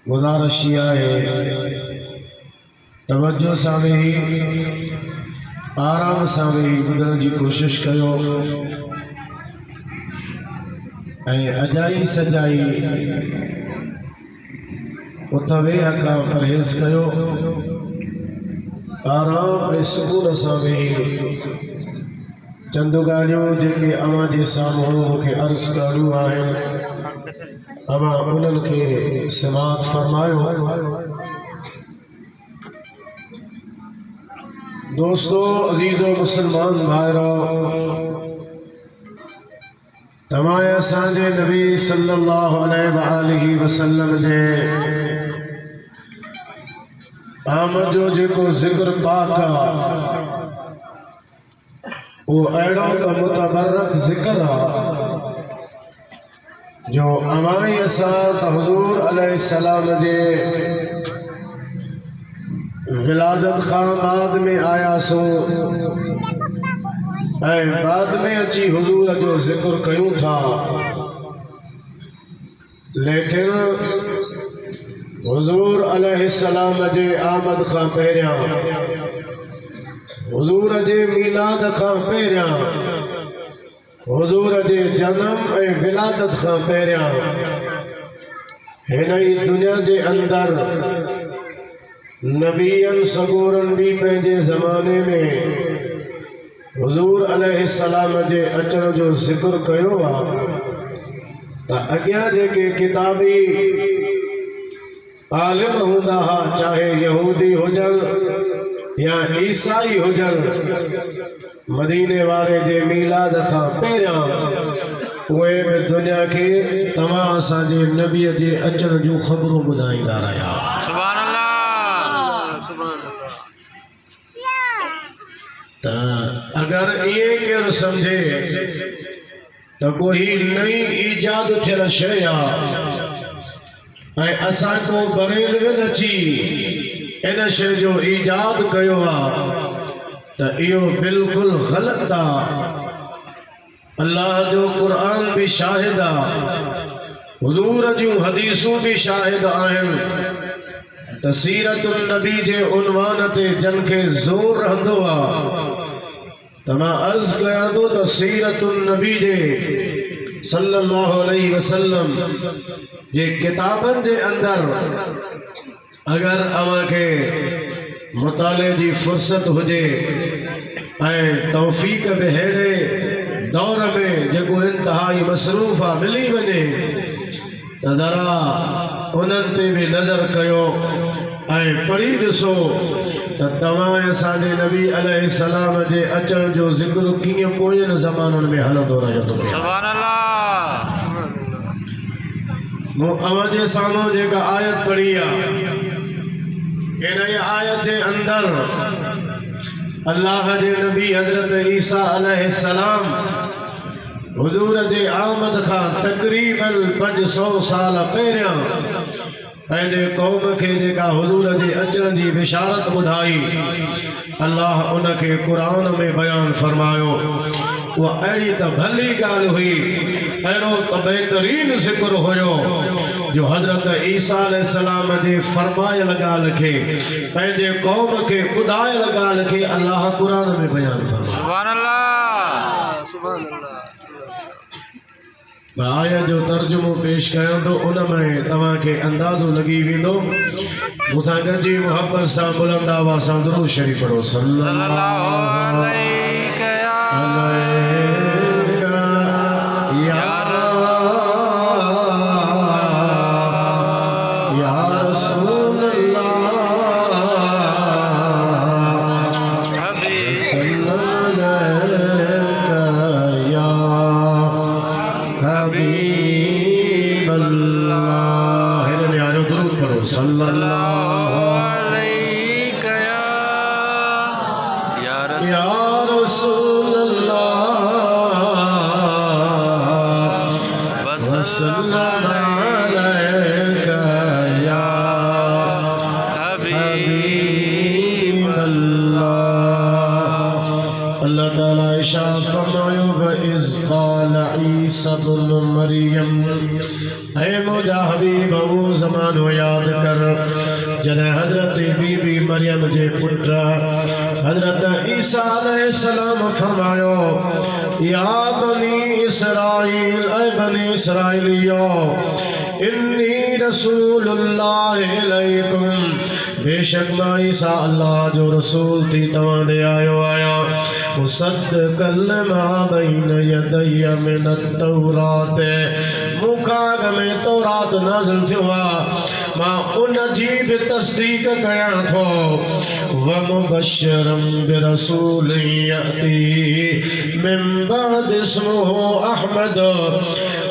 गुज़ारिश है तवज्जो सां वेही आराम सां वेही ॿुधण जी कोशिश कयो ऐं अजाई सजाई उथ वेह खां परहेज़ कयो। आराम ऐं सुकून सां वेही चंद ॻाल्हियूं जेके अवां जे साम्हूं मूंखे अर्ज़ करणियूं आहिनि, अवां उन्हनि खे समाअत फरमायो। दोस्तों, अज़ीज़ो मुसलमान भाइरो, तव्हां असांजे नबी सल्लल्लाहु अलैहि वसल्लम जे आमद जो जेको ज़िक्र पाक आहे, वो अहिड़ो त मुतबरक ज़िक्र आहे जो अवां असां त हुज़ूर अलैहिस्सलाम जे विलादत खां बाद में आयासूं ऐं बाद में अची हुज़ूर जो ज़िक्र कयूं था, लेकिन हुज़ूर अलैहिस्सलाम जे आमद खां पहिरियां, हुज़ूर जे मीलाद खां पहिरियां, हुज़ूर जे जनम ऐं विलादत खां पहिरियां हिन ई दुनिया जे अंदर नबियन सगोरन भी पंहिंजे ज़माने में हुज़ूर अलैहिस्सलाम जे अचण जो ज़िक्र कयो आहे, त अॻियां जेके किताबी आलिम हूंदा हुआ, चाहे यहूदी हुजनि या ईसाई हुजनि, मदीने वारे जे मीलाद खां पहिरियां उहे बि दुनिया खे तव्हां असांजे नबीअ जे अचण जूं ख़बरूं ॿुधाईंदा रहिया। सुभान अल्लाह। त अगर ये केरु समझे त कोई नई ईजाद थियल शइ आहे ऐं असां को बरेलवी अची इन शइ जो ईजाद कयो आहे, त इहो बिल्कुलु ग़लति आहे। अल्लाह जो क़ुरान भी शाहिद आहे, हुज़ूर जूं हदीसूं भी शाहिद आहिनि त सीरतुन नबी जे उनवान ते जन खे ज़ोर रहंदो आहे, त मां अर्ज़ कयां थो त सीरतुन नबी जे सल्लल्लाहु अलैहि वसल्लम जे किताबनि जे अंदर अगर अवां खे मुताले जी फुर्सत हुजे ऐं तौफ़ीक़ बि अहिड़े दौर में जेको इंतिहाई मसरूफ़ आहे मिली वञे त ज़रा उन्हनि ते बि नज़र कयो ऐं पढ़ी ॾिसो त तव्हां असांजे नबी अलैहिस्सलाम जे अचण जो ज़िक्र कीअं पोयनि ज़माननि में हलंदो रहंदो। सुभान अल्लाह। मूं अव्हां जे साम्हूं जेका आयत पढ़ी आहे इन आयत जे अंदरि अल्लाह जे नबी हज़रत ईसा अलैहिस्सलाम हुजूर जे आमद खां तक़रीबन 500 साल पहिरियां पंहिंजे क़ौम खे जेका हुजूर जे अचण जी बिशारत ॿुधाई अल्लाह उनखे क़ुरान में बयान फरमायो। उहा अहिड़ी त भली ॻाल्हि हुई, अहिड़ो त बहितरीन ज़िक्र हुयो जो हज़रत ईसा अलैहिस्सलाम जे फरमायल ॻाल्हि खे पंहिंजे क़ौम खे ॿुधायल ॻाल्हि खे अल्लाह क़ुरान में बयान फरमायो। सुभान अल्लाह। सुभान अल्लाह। आयत जो तर्जुमो पेश कयां तो उन में तव्हांखे अंदाज़ो लॻी वेंदो। मूंसां गॾिजी मुहबत सां बुलंद आवाज़ सां दुरूद शरीफ़ पढ़ो सल्लल्लाहु अलैहि या रसूल हबीब वो ज़मानो याद कर जॾहिं हज़रत बीबी मरियम जे पुट हज़रत ईसा अलैहिस्सलाम फरमायो या बनी इसराइल ऐ बनी इसराइलियो इन्नी रसूलुल्लाह इलैकुम बेशक मां ईसा अल्लाह जो रसूल थी तव्हां ॾे आयो आहियां मुसद्दिक़न लिमा बैन यदैया मिन तौरात मूंखां अॻ में तौरात नाज़िल थियो आहे मां उन जी बि तस्दीक कयां थो व मुबश्शिरन बिरसूल यअती मिन बाद इस्मुहु अहमद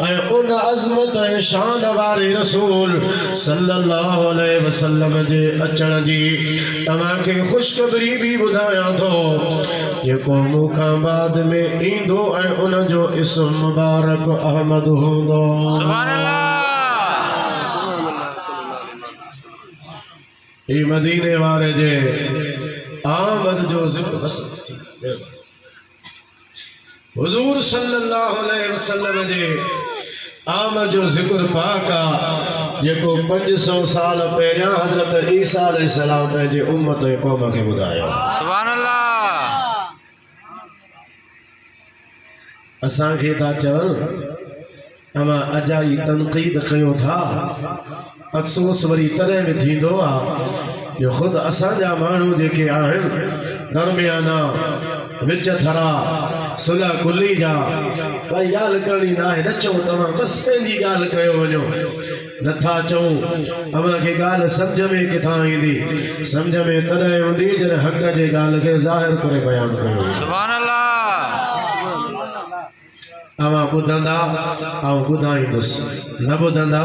ऐं उन अज़मत ऐं शान वारे रसूल सल्लल्लाहु अलैहि वसल्लम जे अचण जी तव्हांखे ख़ुशख़बरी बि ॿुधायां थो जेको मूंखां बाद में ईंदो ऐं उन जो इस्म मुबारक अहमद हूंदो। सुभान अल्लाह। ई मदीने वारे जे आमद जो ज़िक्र हुजूर सल्लल्लाहु अलैहि वसल्लम जे आमद जो ज़िक्र पाक आहे जेको 500 साल पहिरियां हज़रत ईसा अलैहिस्सलाम पंहिंजे उम्मत ऐं क़ौम खे ॿुधायो। सुभान अल्लाह। असांखे था चवनि अमां अजाई तनक़ीद कयो था अफ़सोस वरी तॾहिं बि थींदो आहे जो ख़ुदि असांजा माण्हू जेके आहिनि दरमियाना विच थरा सुलह कुली जा काई ॻाल्हि करणी न आहे न चओ तव्हां बसि पंहिंजी ॻाल्हि कयो वञो नथा चऊं अव्हांखे ॻाल्हि सम्झ में किथां ईंदी सम्झ में तॾहिं हूंदी जॾहिं हक़ जे ॻाल्हि खे ज़ाहिर करे बयानु कयो। सुभान अल्लाह। अवां ॿुधंदा ऐं ॿुधाईंदुसि न ॿुधंदा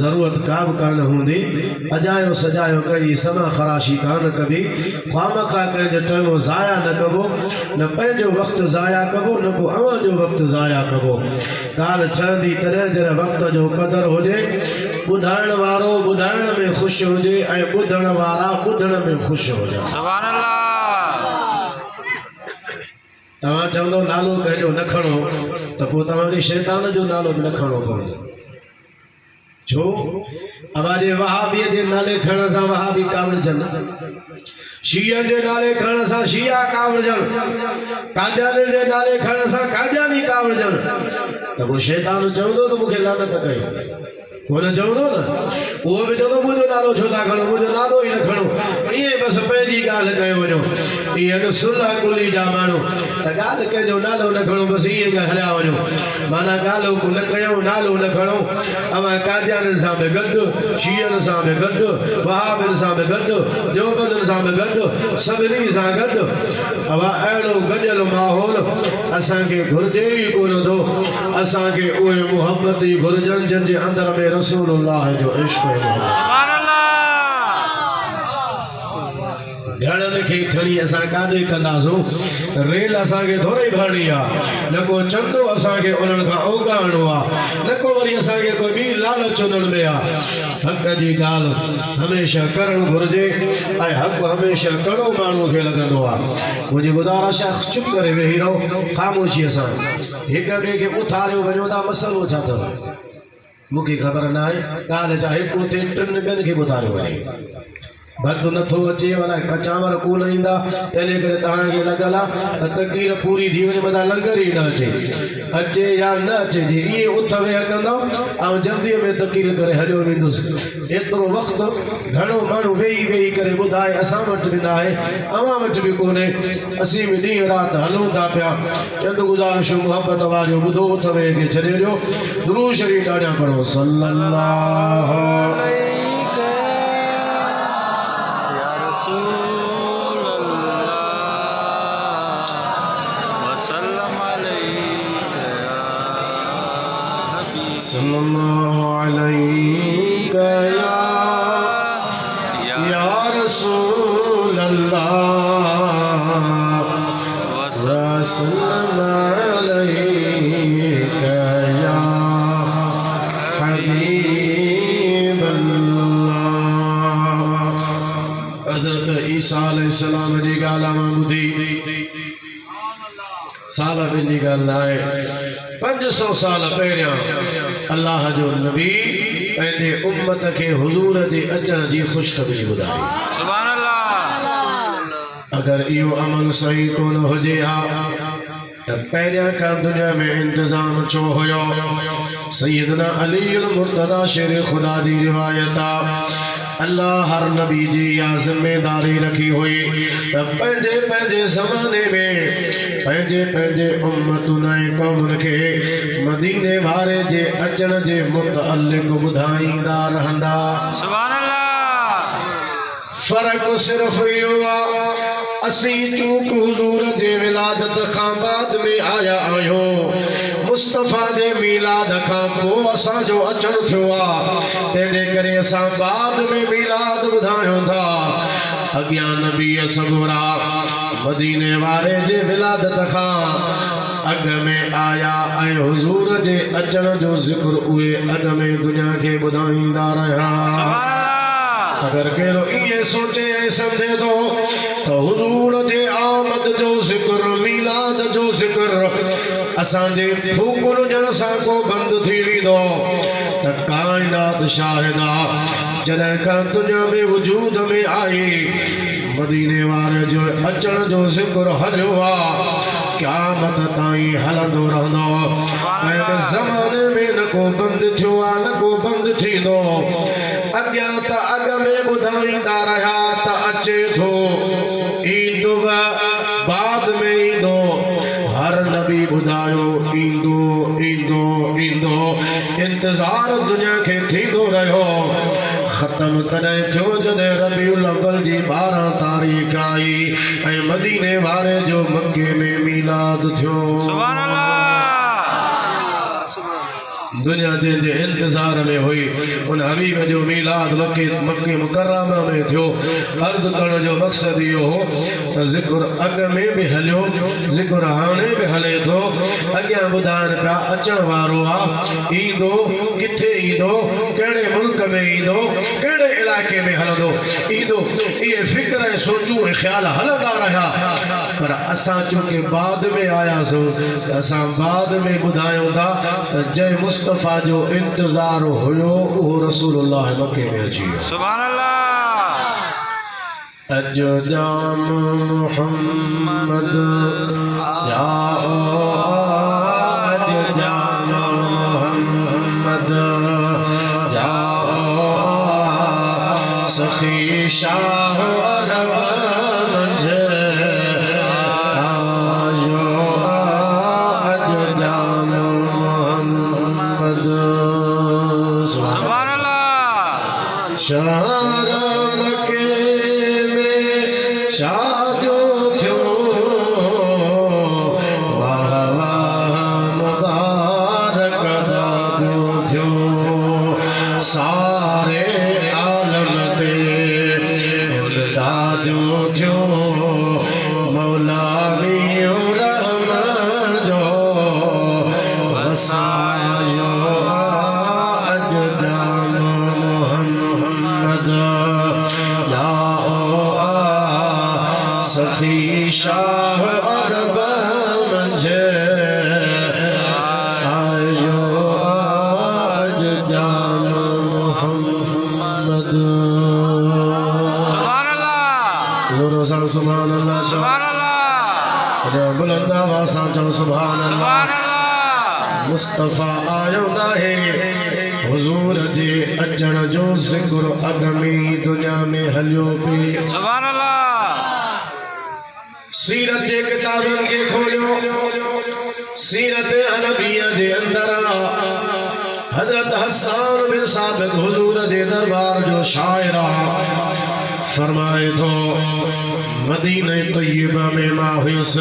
ज़रूरत का बि कान हूंदी अजायो सजायो कंहिंजी समा ख़राशी कान कबी ख़ामख़ा कंहिंजो टाइम ज़ाया न कबो न पंहिंजो वक़्तु ज़ाया कबो न को अवां जो वक़्तु ज़ाया कबो। ॻाल्हि ठहंदी तॾहिं जॾहिं वक़्त जो क़दुरु हुजे ॿुधाइण वारो ॿुधाइण में ख़ुशि हुजे ऐं ॿुधण वारा ॿुधण में ख़ुशि हुजनि। सुभान अल्लाह। तव्हां चवंदो नालो कंहिंजो न खणो त पोइ तव्हांखे शैतान जो नालो बि न खणणो पवंदो छो अवाजे वहाबीअ जे नाले खणण सां वहाबी कावड़जनि शियनि जे नाले खणण सां शिया कावड़जनि कादियानी जे नाले खणण सां कादियानी कावड़जनि त पोइ शैतान चवंदो त मूंखे लानत कयो कोन चवंदो न उहो बि चवंदो मुंहिंजो नालो छो था खणो मुंहिंजो नालो ई न खणो ईअं बसि पंहिंजी ॻाल्हि ॻाल्हि कयो वञो इहे न सुलह कुली जा माण्हू त ॻाल्हि कंहिंजो नालो न खणो बसि इहे ई हलिया वञो माना ॻाल्हि न कयूं नालो न खणो अवां कादियाननि सां बि गॾु शीअनि सां बि गॾु वहाबनि सां बि गॾु देवबंदनि सां बि गॾु सभिनी सां गॾु अवां अहिड़ो गॾियल माहौल असांखे घुरिजे ई कोन थो असांखे उहे मुहबत ई घुरिजनि जंहिंजे अंदर में रसूलुल्लाह जो इश्क़ घणनि खे खणी असां काॾे कंदासूं रेल असांखे थोरी भरणी आहे न को चंदो असांखे उन्हनि खां उगाइणो आहे न को वरी असांखे कोई ॿी लालच उन्हनि में आहे हक़ जी ॻाल्हि हमेशह करणु घुरिजे ऐं हक़ हमेशह कड़ो माण्हू खे लॻंदो आहे मुंहिंजी गुज़ारिश आहे चुप करे वेही रहो ख़ामोशीअ सां हिक ॿिए खे उथारियो वञो था मसइलो छा अथव मूंखे ख़बर न आहे ॻाल्हि चाहे हिकु थिए टिनि ॿियनि खे ॿुधारियो वञे भद नथो अचे भला कचांवर कोन ईंदा तंहिंजे करे तव्हांखे लॻल आहे त तक़दीर पूरी थी वञे मथां लंगर ई न अचे या न अचे जी ईअं उथ वेह कंदव ऐं जल्दीअ में तक़दीर करे हलियो वेंदुसि एतिरो वक़्तु घणो माण्हू वेही करे ॿुधाए असां वटि बि न आहे अवां वटि बि कोन्हे असीं बि ॾींहुं राति हलूं था पिया चंद गुज़ारिश मुहबत वारियो ॿुधो उथ वेह खे छॾे ॾियो दुरूद शरीफ़ ॾाढा पढ़ो सल्लल्लाहु सल्लल्लाहु अलैका या रसूल अल्लाह वसल्लम अलैका या हबीब अल्लाह हज़रत ईसा अलैहिस्सलाम जी ॻाल्हि मां ॿुधी साल जी ॻाल्हि न आहे 500 साल पहिरियां अल्लाह जो नबी पंहिंजे उम्मत खे हुज़ूर जे अचण जी ख़ुशख़बरी ॿुधाई सुभान अल्लाह अगरि इहो अमल सही कोन हुजे हा त पहिरियां खां दुनिया में इंतज़ाम छो हुयो सैयदना अली मुर्तज़ा शेर ख़ुदा जी रिवायत आहे अल्लाह हर नबी जी या ज़िम्मेदारी रखी हुई त पंहिंजे ज़माने में पंहिंजे उम्मतुनि ऐं क़ौमुनि खे मदीने वारे जे अचण जे मुतअल्लिक़ ॿुधाईंदा रहंदा सुभान अल्लाह फ़र्क़ु सिर्फ़ इहो आहे असीं चूक हुज़ूर जे विलादत खां बाद में आया आहियूं मुस्तफ़ा जे मीलाद खां पोइ असांजो अचण थियो आहे तंहिंजे करे असां बाद में मीलाद ॿुधायूं था अॻियां नबी सगोरा मदीने वारे जे विलादत खां अॻ में आया ऐं हुज़ूर जे अचण जो ज़िक्र उहे अॻ में दुनिया खे ॿुधाईंदा रहिया अगर कहिड़ो ईअं सोचे ऐं सम्झे थो त हुज़ूर जे आमद जो ज़िक्र मीलाद जो ज़िक्र असांजे फूकुनि ॼण सां को बंदि थी वेंदो त काइनात शाहिद आहे जॾहिं खां दुनिया में वजूद में आई मदीने वारे जो अचण जो ज़िक्र हलियो आहे क़यामत ताईं हलंदो रहंदो ऐं ज़माने में न को बंदि थियो आहे न को बंदि थींदो अॻियां त अॻ में ॿुधाईंदा रहिया त अचे थो ईंदो बाद में ईंदो हर नबी ॿुधायो ईंदो ईंदो ईंदो इंतज़ार दुनिया खे थींदो रहियो ख़त्म तॾहिं थियो जॾहिं रबीउल अव्वल जी 12 तारीख़ आई ऐं मदीने वारे जो मक्के में मीलाद थियो सुभान अल्लाह दुनिया जंहिंजे इंतज़ार में हुई उन हबीब जो मीलाद मक्के मुकर्रमा में थियो अर्ज़ करण जो मक़सद इहो हो त ज़िक्र अॻ में बि हलियो ज़िक्र हाणे बि हले थो अॻियां ॿुधाइनि पिया अचण वारो आहे ईंदो किथे ईंदो कहिड़े मुल्क में ईंदो कहिड़े इलाइक़े में हलंदो ईंदो इहे फ़िक्र ऐं सोचूं ऐं ख़्याल हलंदा रहिया पर असां चूंकि बाद में आयासीं असां बाद में ॿुधायूं था त जंहिं मुस्तफ़ा जो इंतज़ार हुयो उहो रसूलुल्लाह मक्के में अची वियो सुभान अल्लाह अजो जाम मुहम्मद जाओ अजो जाम मुहम्मद जाओ सखी शाह अरब शादियो थियो वाह वाह मुबारक दादियो थियो सारे आलम ते दादियो थियो मौला मियो रहम जो वसायो आज जान मोहम्मद या सखी शाह अरब मंझे आयो आज जान मोहम्मद सुभान अल्लाह जोरों से सुभान अल्लाह सुभान अल्लाह बुलंद आवाज़ से चल सुभान अल्लाह सुभान अल्लाह मुस्तफा आयो है हुजूर जे अचण जो ज़िक्र अदमी दुनिया में हलियो पे सुभान अल्लाह सीरत जे किताबन के खोलियो सीरत नबीया जे अंदर हजरत हसन बिन साबित हुजूर जे दरबार जो शायरा फरमाए तो मदीने तय्यबा में मां हुयुस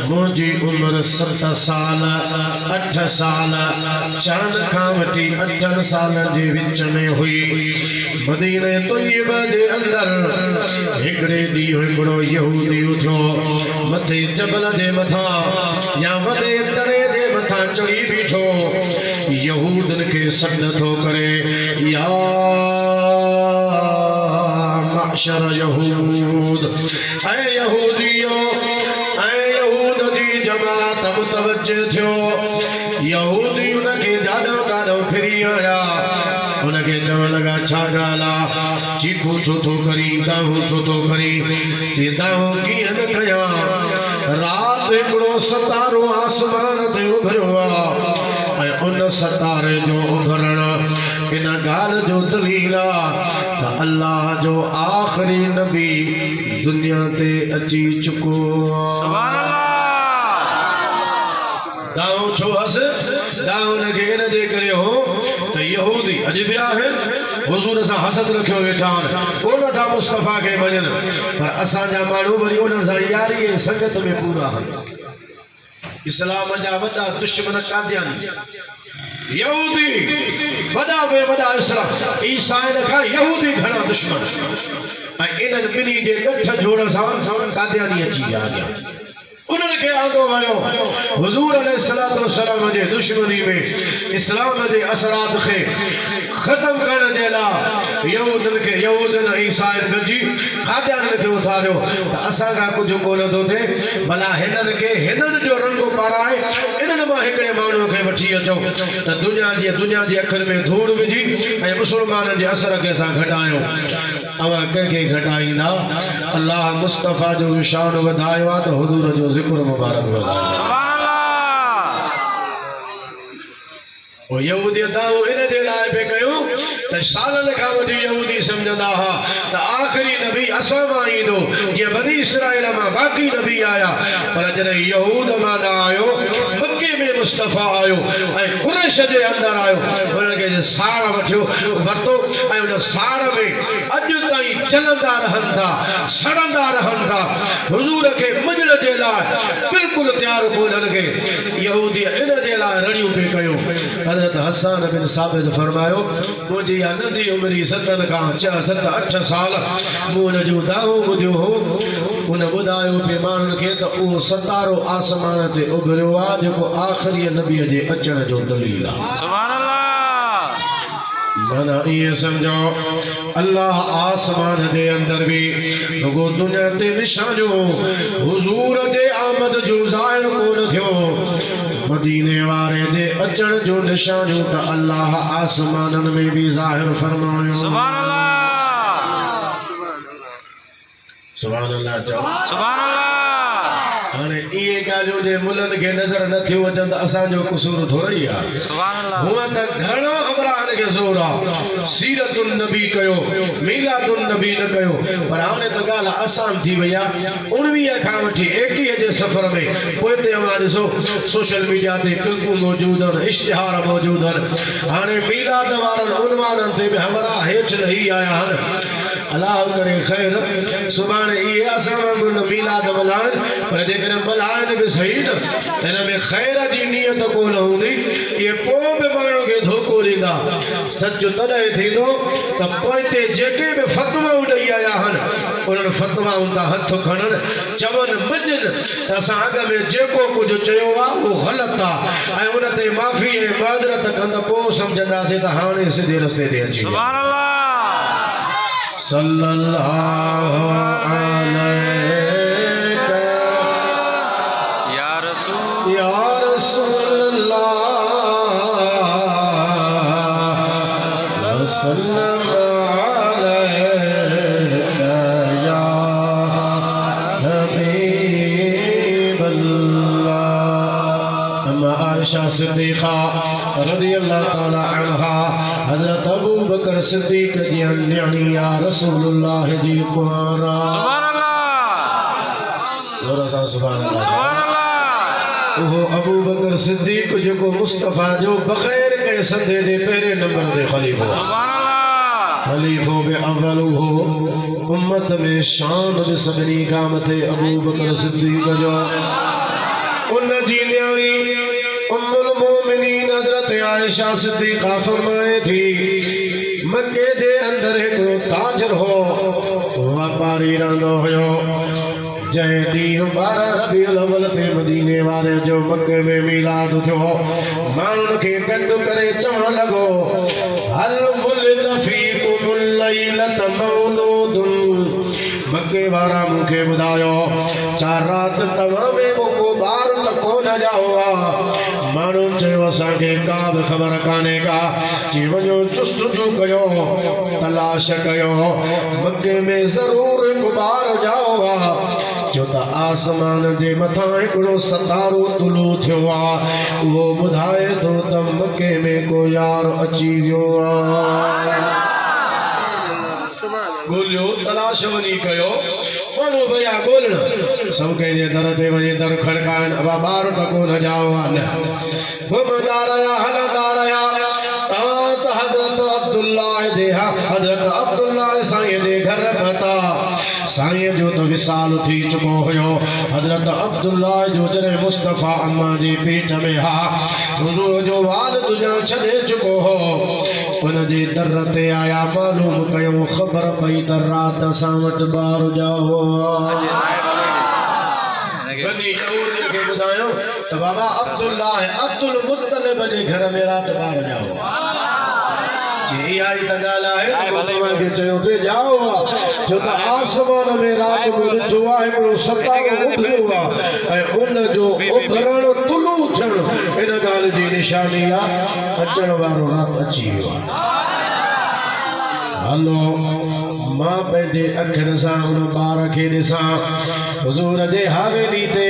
मुंहिंजी उम्र 7 साल 8 साल चांद खां वठी 8 साल जे विच में हुई मदीने तय्यबा जे अंदर हिकड़े ॾींहुं हिकड़ो यहूदी उथियो मथे जबल जे मथां या वॾे तड़े जे मथां चढ़ी बीठो यहूदन के सॾ थो करे या माशर यहूद ऐ यहूदियो ऐ यहूद जी जमात मुतवज्जे थियो यहूदी उनके जादो कादो फिरी आया उनके चवण लगा छा ॻाल्हि आहे चीखू छो थो करी दाहू छो थो करी जे दाहू कीअं न कयां राति हिकिड़ो सितारो आसमान ते उभरियो आहे ऐं उन सितारे जो उभरण इन ॻाल्हि जो दलील आहे त अल्लाह जो आख़िरी नबी दुनिया ते अची चुको सुभान अल्लाह दाऊं छो हस दाऊं नखे इन जे करे हो त यहूदी अॼु बि आहिनि हुज़ूर सां हसद रखियो वेठा आहिनि कोन था मुस्तफ़ा खे मञनि पर असांजा माण्हू वरी उन्हनि सां यारी ऐं संगत में पूरा आहिनि इस्लाम जा वॾा दुश्मन कादियानी यहूदी वॾा में वॾा इस्लाम ईसाइन खां यहूदी घणा दुश्मन ऐं इन्हनि ॿिन्ही जे ॻठ जोड़ सां कादियानी अची विया अॻियां उन्हनि खे आंदो वियो हुज़ूर अलैहिस्सलातु वस्सलाम जे दुश्मनी में इस्लाम जे असरात खे ख़त्म करण जे लाइ यहूदन ईसाइन गॾिजी कादियानी खे उथारियो त असां खां कुझु कोन थो थिए भला हिननि खे हिननि जो रंग पाराए इन्हनि मां हिकिड़े माण्हूअ खे वठी अचो त दुनिया जी अखियुनि में धूड़ विझी ऐं मुस्लमाननि जे असर खे असां घटायो अवां कंहिंखे घटाईंदा अल्लाह मुस्तफ़ा जो शान वधायो आहे त हुज़ूर जो ज़िक्र मुबारक वधायो सुभान अल्लाह वो यहूदी दाऊ इन जे लाइ पे कयो त सालनि खां वठी यहूदी सम्झंदा हुआ त आख़िरी नबी असां मां ईंदो जीअं बनी इसराइल मां बाक़ी नबी आया पर जॾहिं यहूद मां न आयो मके में मुस्तफ़ा आयो ऐं कुरैश जे अंदरि आयो उन्हनि खे साड़ वरितो ऐं उन साड़ में अॼु ताईं चलंदा रहनि था सड़ंदा रहनि था हुज़ूर खे मञण जे लाइ बिल्कुलु तयारु कोन्हनि खे यहूदी इन जे लाइ रड़ियूं पिए कयूं हज़रत हसन बिन साबित फरमायो मुंहिंजी इहा नंढी उमिरि 7 खां 7 8 साल मूं हुन जो दावो ॿुधियो हो उन ॿुधायो पिए माण्हुनि खे त उहो सितारो आसमान ते उभरियो आहे जेको आख़िरी नबीअ जे अचण जो दलील आहे सुभान अल्लाह माना ये समझो अल्लाह आसमान जे अंदर भी रुगो दुनिया ते निशानो हुजूर जे आमद जो ज़ाहिर कोन थियो मदीने वारे जे अचण जो निशानो त अल्लाह आसमानन में भी ज़ाहिर फरमायो सुभान अल्लाह सुभान अल्लाह सुभान अल्लाह हाणे इहे ॻाल्हियूं जे मुल्हनि खे नज़र नथियूं अचनि त असांजो कसूर थोरो ई आहे सुभान अल्लाह हूअं त घणो अमरान खे ज़ोर आहे सीरतुन नबी कयो मीलादुन नबी न कयो पर हाणे त ॻाल्हि आसान थी वई आहे 19 खां वठी 21 जे सफ़र में पोइ ते अवां ॾिसो सोशल मीडिया ते क्लिपूं मौजूद आहिनि इश्तिहार मौजूद आहिनि हाणे मीलाद वारनि उनवाननि ते बि हमरा हेठि लही आया आहिनि अल्लाह करे खैर सुभाणे ये असां वांगुरु मिलाद मल्हाइण पर जेकॾहिं मल्हाइण बि सही न हिन में खैर जी नियत कोन हूंदी इहे पोइ बि माण्हू खे धोखो ॾींदा सच तॾहिं थींदो त पोइते जेके बि फतवा ॾेई आया आहिनि उन्हनि फतवाउनि तां हथ खणनि चवनि मञनि त असां अॻ में जेको कुझु चयो आहे उहो ग़लति आहे ऐं उन ते माफ़ी ऐं मादरत कंदा पोइ सम्झंदासीं त हाणे सिधे रस्ते ते अची विया सुभान अल्लाह सल्लल्लाहु अलैका या रसूल या रसूल अल्लाह सल्लल्लाहु अलैका या हबीब अल्लाह। अम्मा आयशा सिद्दीक़ा रज़ी अल्लाह ताला अन्हा हज़रत अबू बकर सिद्दीक़ जी अन्याणी या रसूलुल्लाह जी कुआरा सुभान अल्लाह जोर सां सुभान अल्लाह सुभान अल्लाह वो अबू बकर सिद्दीक़ जेको मुस्तफ़ा जो बग़ैर के संदे जे पहिरें नंबर ते खलीफ़ो सुभान अल्लाह खलीफ़ो में अव्वल हो उम्मत में शान बि सभिनी खां मथे अबू बकर सिद्दीक़ जो उन जी न्याणी उम्मुल मोमिनीन हज़रत आयशा सिद्दीक़ा फरमाए थी मक्के जे अंदर हिकिड़ो ताजर हो वापारी रहंदो हुयो जंहिं ॾींहुं 12 रबीउल अव्वल ते मदीने वारे जो मक्के में मीलाद थियो माण्हुनि खे गॾु करे चवण लॻो हल वुलिद फीकुमुल लैलत मौलूदुन मक्के वारा मूंखे ॿुधायो चार रात तव्हां में को ॿार त कोन ॼाओ आहे माण्हुनि चयो असांखे का बि ख़बर कान्हे का चई वञो जुस्तजू कयो तलाश कयो मक्के में ज़रूरु हिकु ॿार ॼाओ आहे जो त आसमान जे मथां हिकिड़ो सितारो तुलू थियो आहे उहो ॿुधाए थो त मके में को यार अची वियो आहे ॻोल्हियो तलाश वञी कयो माण्हू भैया ॻोल्हण सभु कंहिंजे दर ते वञी दर खड़काइनि अबा ॿार त कोन ॼाओ आहे न घुमंदा रहिया हलंदा रहिया त हज़रत अब्दुल्लाह साईं जे घर पहुता साईं जो तो विसाल थी चुको हुयो हज़रत अब्दुल्लाह जो जॾहिं मुस्तफ़ा अम्मा जी पेट में हा हुज़ूर जो वाल दुनिया छॾे चुको हो उन जे दर ते आया मालूम कयूं ख़बर पई त रात असां वटि ॿार ॼाओ बनी ऊर खे ॿुधायो त बाबा अब्दुल्लाह अब्दुल मुत्तलिब जे घर में रात ॿार ॼाओ जी इहा ई त ॻाल्हि आहे तव्हांखे चयो पिए ॼाओ जो त आसमान में राति में ॾिठो आहे हिकिड़ो सितारो उभिरियो आहे ऐं उन जो उभरण तुलू थियणु इन ॻाल्हि जी निशानी आहे अचण वारो राति अची वियो आहे हलो मां पंहिंजे अखियुनि सां उन ॿार खे ॾिसां हुज़ूर जे हवेली ते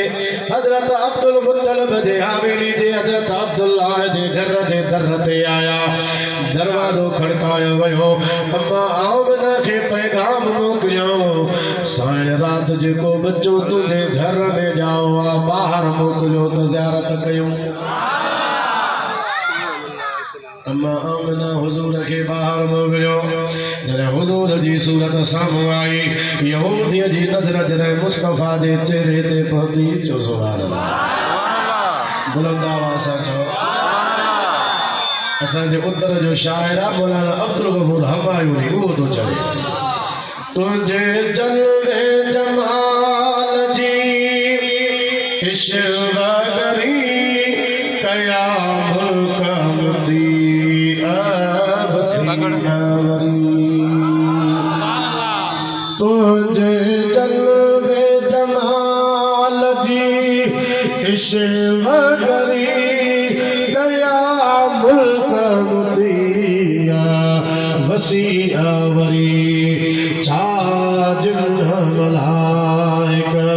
हज़रत अब्दुल मुत्तलिब जे हवेली ते हज़रत अब्दुल्लाह जे घर जे दर ते आया दरवाज़ो खड़कायो वियो अम्मा आमना खे पैगाम मोकिलियो साईं राति जेको बच्चो तुंहिंजे घर में ॼाओ आहे ॿाहिरि मोकिलियो त ज़ियारत कयूं अम्मा आमना हुज़ूर के बाहर मोकिलियो जॾहिं हुज़ूर जी सूरत साम्हूं आई यहूदीअ जी नज़र जॾहिं मुस्तफ़ा जे चेहरे ते पहुती चओ सुभान अल्लाह बुलंद आवाज़ सां चओ असांजे उतर जो शाइर आहे मौलाना अब्दुल गफूर हमायूनी उहो थो चवे तुंहिंजे जलवे जमाल जी इश्क़री कया मुल्क मुदी तुझे जलवे जमाल जी इश्क़री गया मुल्क मुदिया वसीअ वरी छाज मलाइका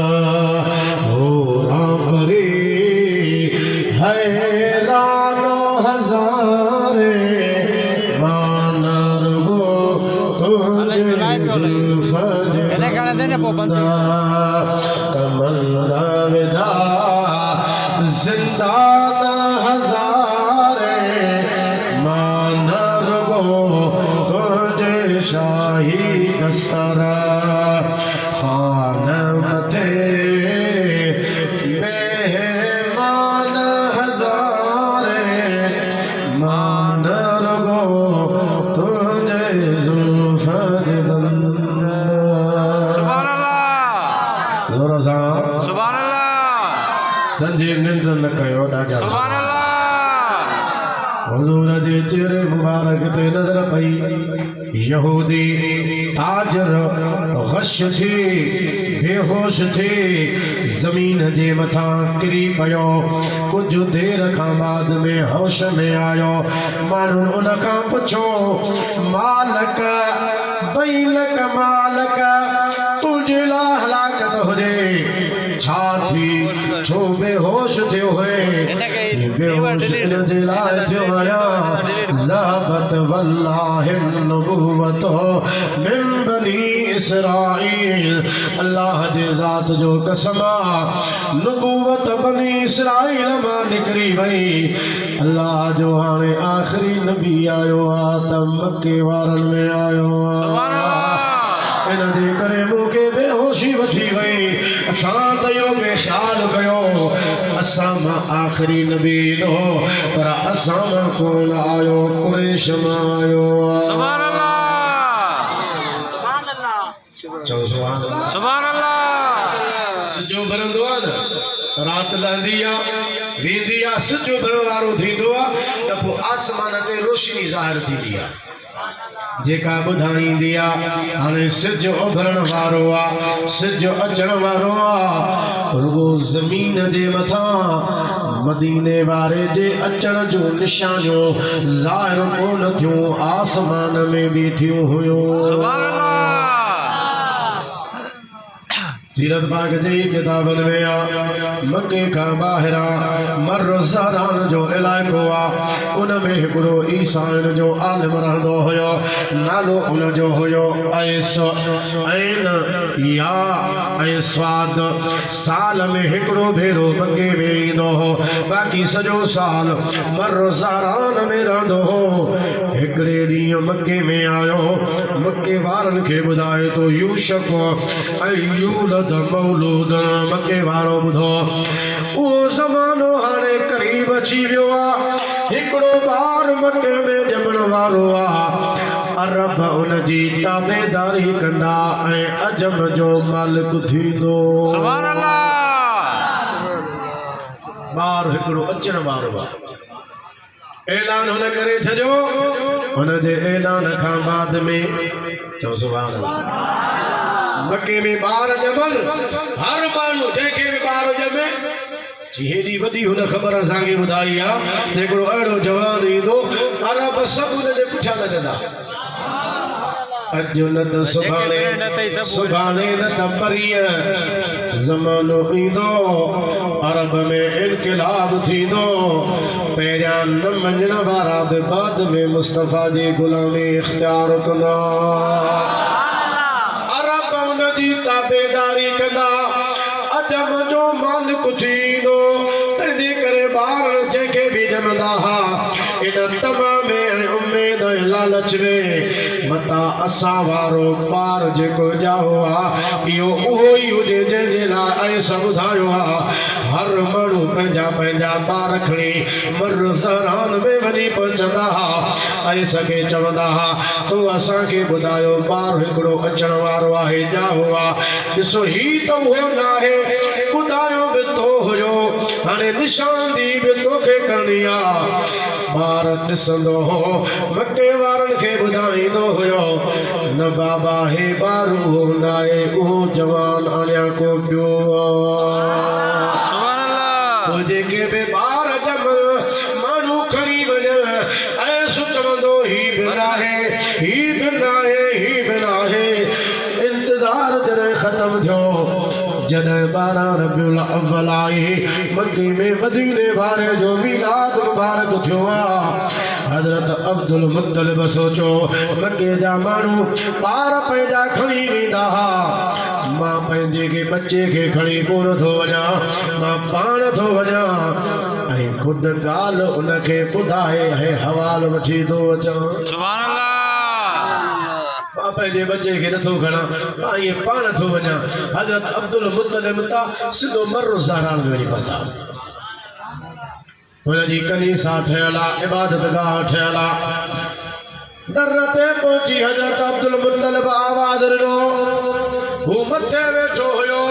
हो रामरी हैरान हज़ारे जिंदान हज़ारे मानर गो तुझे शाही दस्त सर खान मथे मेहमान हजारे मान रगो तुझे जुल्फत बंदा। सुभान अल्लाह जोर सां सुभान अल्लाह संजे निंड न कयो ॾाढा सुभान अल्लाह हुजूर जे चेहरे मुबारक ते नजर पई यहूदी ताजर गश थी बेहोश थी जमीन जे मथां किरी पियो। कुछ देर खां बाद में होश में आयो। माण्हुनि उन खां पुछो मालक बैलक मालक तुंहिंजे लाइ हलाकत हुजे छा थी छो बेहोश थियो हुए बेहोश इन जे लाइ थियो आया ज़हबत वल्लाहि नबुवत मिन बनी इसराइल। अल्लाह जे ज़ात जो कसम नबुवत बनी इसराइल मां निकरी वई। अल्लाह जो हाणे आखिरी नबी आयो आ त मके वारनि में आयो सुभान आ। अल्लाह इन जे करे मूंखे बेहोशी वठी वई। असां त इहो बेख़्याल कयो असां मां आख़िरी नबी ईंदो पर असां मां कोन आयो कुरैश मां आयो सुभान अल्लाह चओ सुभान अल्लाह। सुभान अल्लाह सिजो भरंदो आहे न राति लहंदी आहे वेंदी आहे सिजो भरण वारो थींदो आहे त पोइ आसमान ते रोशनी ज़ाहिर थींदी आहे जेका ॿुधाईंदी आहे हाणे सिज उभरण वारो आहे सिज अचण वारो आहे। रुगो ज़मीन जे मथां मदीने वारे जे अचण जूं निशानियूं ज़ाहिर कोन थियूं आसमान में बि थियूं हुयूं। सुभान अल्लाह सीरत पाक जी किताबनि में आहे मके खां ॿाहिरां मर्र ज़ारान जो इलाइक़ो आहे उन में हिकिड़ो ईसाइन जो आलिम रहंदो हुयो नालो उन जो हुयो ऐस ऐन या ऐं स्वाद। साल में हिकिड़ो भेरो मके में ईंदो हो बाक़ी सॼो साल मर्र ज़ारान में रहंदो हो। हिकिड़े ॾींहुं मके में आयो मके वारनि खे ॿुधाए तो यूशक ऐं यूलद मौलूद मके वारो ॿुधो उहो ज़मानो हाणे क़रीब अची वियो आहे। हिकिड़ो ॿार मके में ॼमण वारो आहे। अरब उन जी ताबेदारी कंदा ऐं अजम जो मालिक थींदो। सुभान अल्लाह ॿार हिकिड़ो अचण वारो आहे। ऐलान हुन करे छॾियो हुन जे ऐलान खां बाद में चओ सुभान अल्लाह मके में ॿार ॼमल हर माण्हू जंहिंखे बि ॿार ॼमे हेॾी वॾी हुन ख़बर असांखे ॿुधाई आहे हिकिड़ो अहिड़ो जवान ईंदो अरब सभु हुन जे पुठियां लॻंदा अॼु न त सुभाणे न त परीअं ज़मानो ईंदो अरब में इनक़िलाब थींदो। पहिरियां न मञण वारा बि बाद में मुस्तफ़ा जी ग़ुलामी इख़्तियार कंदा अरब उन जी ताबेदारी कंदा अजम जो मालिक थींदो। तंहिंजे करे ॿार जंहिंखे बि ॼमंदा हुआ इन तमाम उमेद ऐं लालच में मता असां वारो ॿार जेको ॼाओ आहे इहो उहो ई हुजे जंहिंजे लाइ ऐं ॿुधायो आहे हर माण्हू पंहिंजा पंहिंजा ॿार खणी मर्र ज़रान में वञी पहुचंदा हुआ ऐं सॻे चवंदा हुआ तो असांखे ॿुधायो ॿार हिकिड़ो अचण वारो आहे ॼाओ आहे ॾिसो ही त उहो न आहे ॿुधायो बि तो हुयो हाणे निशानी बि तोखे करणी आहे। ॿार ॾिसंदो हो मके वारनि खे ॿुधाईंदो हुयो न बाबा हे ॿार उहो न आहे उहो जवान अञा को ॿियो सुभान अल्लाह तो जेके बि ॿार ॼम माण्हू खणी वञनि ऐं चवंदो ही बि न आहे ही बि न आहे ही बि न आहे। इंतज़ार जॾहिं ख़तम थियो जॾहिं 12 रबियुल अव्वल आई मके में मदीने वारे जो मीलाद मुबारक थियो आहे। हज़रत अब्दुल मुत्तलिब सोचो मके जा माण्हू ॿार पंहिंजा खणी वेंदा हुआ मां पंहिंजे के बच्चे खे खणी कोन थो वञा मां पाण थो वञा ऐं ख़ुदि ॻाल्हि उनखे ॿुधाए ऐं हवाल वठी थो अचां। सुभान अल्लाह मां पंहिंजे बचे खे नथो खणा मां इहे पाण थो वञा हज़रत अब्दुल मुत्तलिब तां सिधो मर्रो ज़हरान में वञी पहुता हुनजी कनीसा ठहियल आहे इबादत गाह ठहियल आहे दर ते पहुची हज़रत अब्दुल मुत्तलिब आवाज़ ॾिनो हू मथे वेठो हुयो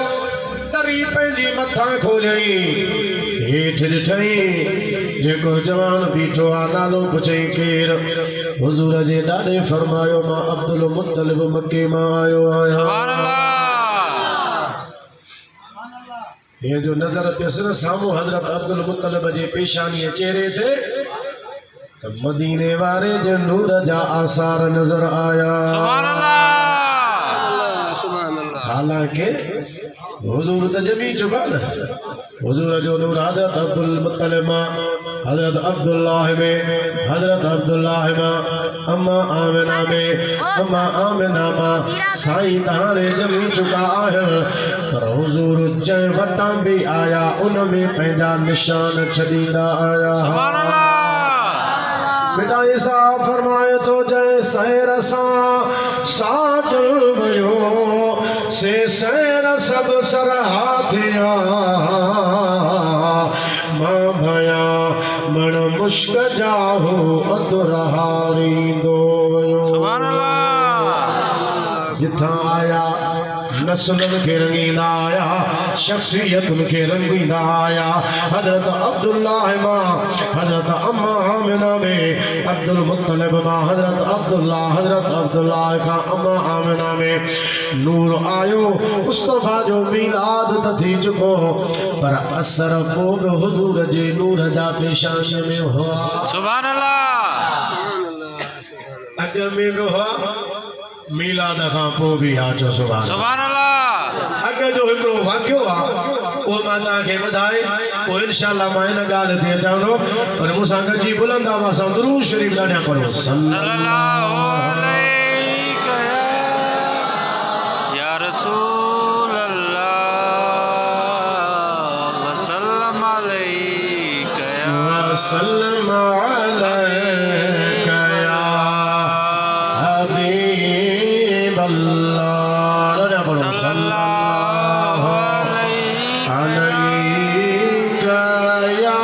तरी पंहिंजी मथां खोलियई हेठि ॾिठई जेको जवान बीठो आहे नालो पुछई केरु हुज़ूर जे ॾाॾे फरमायो मां अब्दुल मुत्तलिब मके मां आयो आहियां सुभान अल्लाह ये जो नज़र पियसि साम्हूं हज़रत अब्दुल मुत्तलिब जे पेशानीअ चेहरे ते त मदीने वारे जे नूर जा आसार नज़र आया सुभान अल्लाह हालांकि हुजूर त जमी चुका न हुजूर जो नूर हज़रत अब्दुल मुत्तलिब मां हज़रत अब्दुल्लाह में हज़रत अब्दुल्लाह मां अम्मा आमिना में अम्मा आमिना मां साईं तहाणे जमी चुका आहिनि पर हुजूर जंहिं वटां बि आया उन में पंहिंजा निशान छॾींदा आया सुभान अल्लाह बेटा ईसा फरमाए तो जय सैर सां साजल वयो से सैर सब सरहाथिया मां भया मण मुश्क जाहो अदुरहारी दो वयो सुभान अल्लाह जिथा आया नस्ल के रंगीला आया शख्सियत के रंगीला आया हजरत अब्दुल्लाह मां हजरत अम्मा आमिना में अब्दुल मुत्तलिब मां हजरत अब्दुल्लाह का अम्मा आमिना में नूर आयो मुस्तफा जो मीलाद त थी चुको पर असर पोग हुजूर जे नूर जा पेशानी में हुआ सुभान अल्लाह अग में भी हुआ मीलाद खां पोइ बि हा चो सुभान अल्लाह अग जो हिकिड़ो वाक़ियो आहे उहो मां तव्हांखे ॿुधाए पोइ इंशाअल्लाह मां हिन ॻाल्हि ते अचां थो पर मूंसां गॾिजी बुलंद आवाज़ सां दुरूद शरीफ़ ॾाढा पढ़ो सल्लल्लाहु अलैका या रसूल अल्लाह वसल्लम अलैका वसल्लम अलैका या हबीब अल्लाह ॾाढा पढ़ो सल्लल्लाहु अलैका या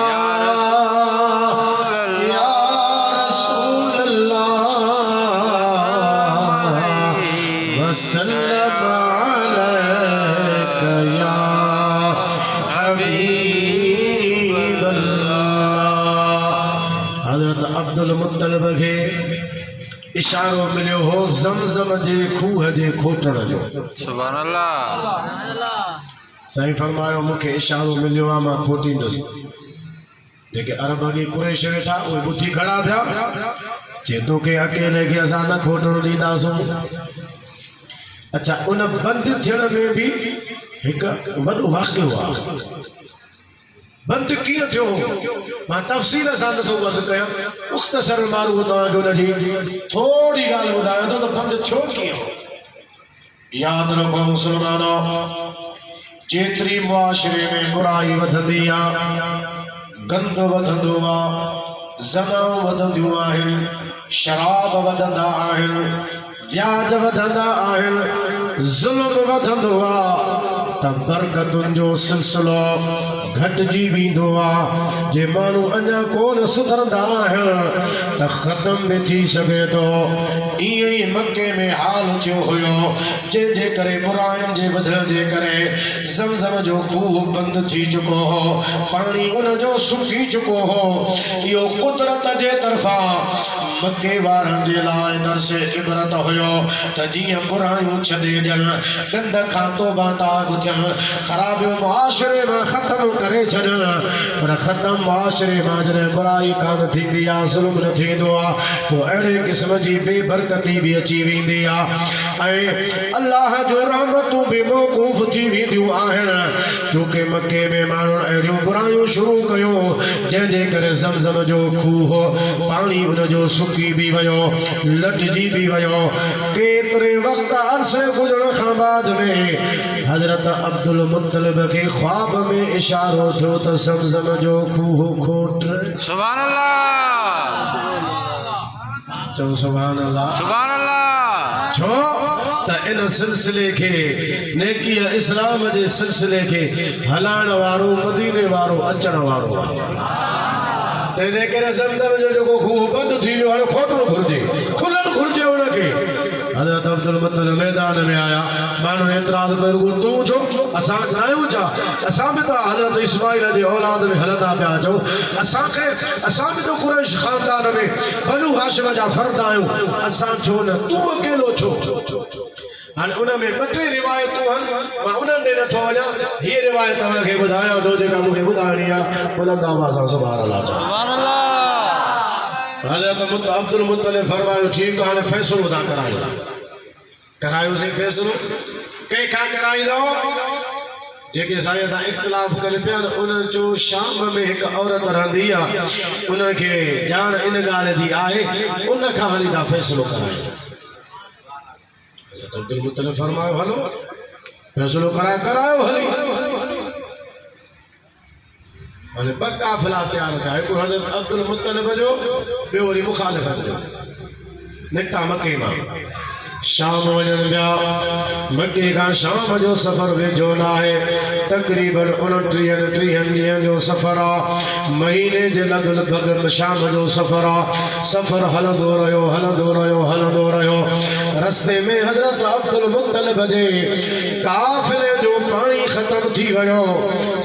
रसूल अल्लाह वसल्लम अलैका या हबीब अल्लाह हज़रत अब्दुल मुत्तलिब खे इशारो मिलियो हो ज़मज़म जे खूह जे खोटण जो सुभान अल्लाह साईं फरमायो मूंखे इशारो मिलियो आहे मां खोटींदुसि जेके अरब अॻे कुरैश वेठा उहे ॿुधी खड़ा थिया जे तोखे अकेले खे असां न खोटणु ॾींदासूं अच्छा उन बंदि थियण में बि हिकु वॾो वाक़ियो आहे बंदि कीअं थियो मां तफ़सील सां नथो बंदि कयां मुख़्तसर माण्हू तव्हांखे उनजी थोरी ॻाल्हि ॿुधायां थो त बंदि थियो कीअं यादि रखो मुस्लमानो जेतिरी मुआशरे में बुराई वधंदी आहे गंद वधंदो आहे ज़नाऊं वधंदियूं आहिनि शराब वधंदा आहिनि व्याज वधंदा आहिनि ज़ुल्म वधंदो आहे त बरकतुनि जो सिलसिलो घटिजी वेंदो आहे जे माण्हू अञा कोन सुधरंदा आहिनि त ख़तम बि थी सघे थो ईअं ई मके में हाल थियो हुयो जंहिंजे करे बुराइनि जे वधण जे करे ज़मज़म जो खूह बंदि थी चुको हो पाणी उन जो सुकी चुको हो इहो कुदरत जे तरफ़ां मके वारनि जे लाइ दर्स इबरत हुयो त जीअं बुराइयूं छॾे ॾियनि गंद खां तौबा ताब थियनि ख़राबियूं मुआशरे में ख़तम करे छॾनि पर ख़तम मुआशरे में जॾहिं बुराई कान थींदी आहे ज़ुल्म न थींदो आहे पोइ अहिड़े क़िस्म जी बेबरकती बि अची वेंदी आहे ऐं अलाह जो रहमतूं बि मौक़ूफ़ थी वेंदियूं आहिनि छोकी मके में माण्हुनि अहिड़ियूं बुराइयूं शुरू कयूं जंहिंजे करे ज़मज़म जो खूह पाणी उन जो सुकी बि वियो लटिजी बि वियो केतिरे वक़्त अरसे गुज़रण खां बाद में हज़रत अब्दुल मुत्तलिब के ख्वाब में इशारो थियो त ज़मज़म जो खूह खोट सुभान अल्लाह चओ सुभान अल्लाह सुभान अल्लाह छो त इन सिलसिले के नेकी इस्लाम जे सिलसिले के हलाण वारो मदीने वारो अचण वारो तेरे करे ज़मज़म जो जो खूह बंद थी वियो हाणे खोटणो घुर्जे खुलण घुर्जे उनखे हज़रत अब्दुल मुत्तलिब मैदान में आया माण्हू एतराज़ कयो तूं छो असां आहियूं छा असां बि त हज़रत इस्माइल जी औलाद में हलंदा पिया अचूं असां बि त कुरैश ख़ानदान में बनु हाशिम जा फर्द आहियूं असां छो न तूं अकेलो छो हाणे उन में ॿ टे रिवायतूं आहिनि मां उन्हनि ॾे नथो वञा हीअ रिवायत तव्हांखे ॿुधायां थो जेका मूंखे ॿुधाइणी आहे बुलंद आवाज़ सां सुभाणे अल्लाह हज़रत अब्दुल मुत्तलिब फरमायो ठीकु हाणे फ़ैसिलो था करायोसीं फ़ैसिलो कंहिंखां कराईंदो जेके साईं सां इख़्तिलाफ़ कनि पिया न उन्हनि जो शाम में हिकु औरत रहंदी आहे उनखे ॼाण इन ॻाल्हि जी आहे उन खां हली था फ़ैसिलो करायो अब्दुल मुत्तलिब फरमायो हलो फ़ैसिलो करायो हली हाणे ॿ काफ़िला तयारु थिया हिकु हज़रत अब्दुल मुत्तलिब जो ॿियो वरी मुखालिफ़त जो निकिता मके मां शाम वञनि पिया मके खां शाम जो सफ़र वेझो न आहे तक़रीबन 29-30 ॾींहंनि जो सफ़र आहे महीने जे लॻभॻि शाम जो सफ़र आहे सफ़र हलंदो रहियो रस्ते में हज़रत अब्दुल मुत्तलिब जे काफ़िले जो पाणी ख़तम थी वियो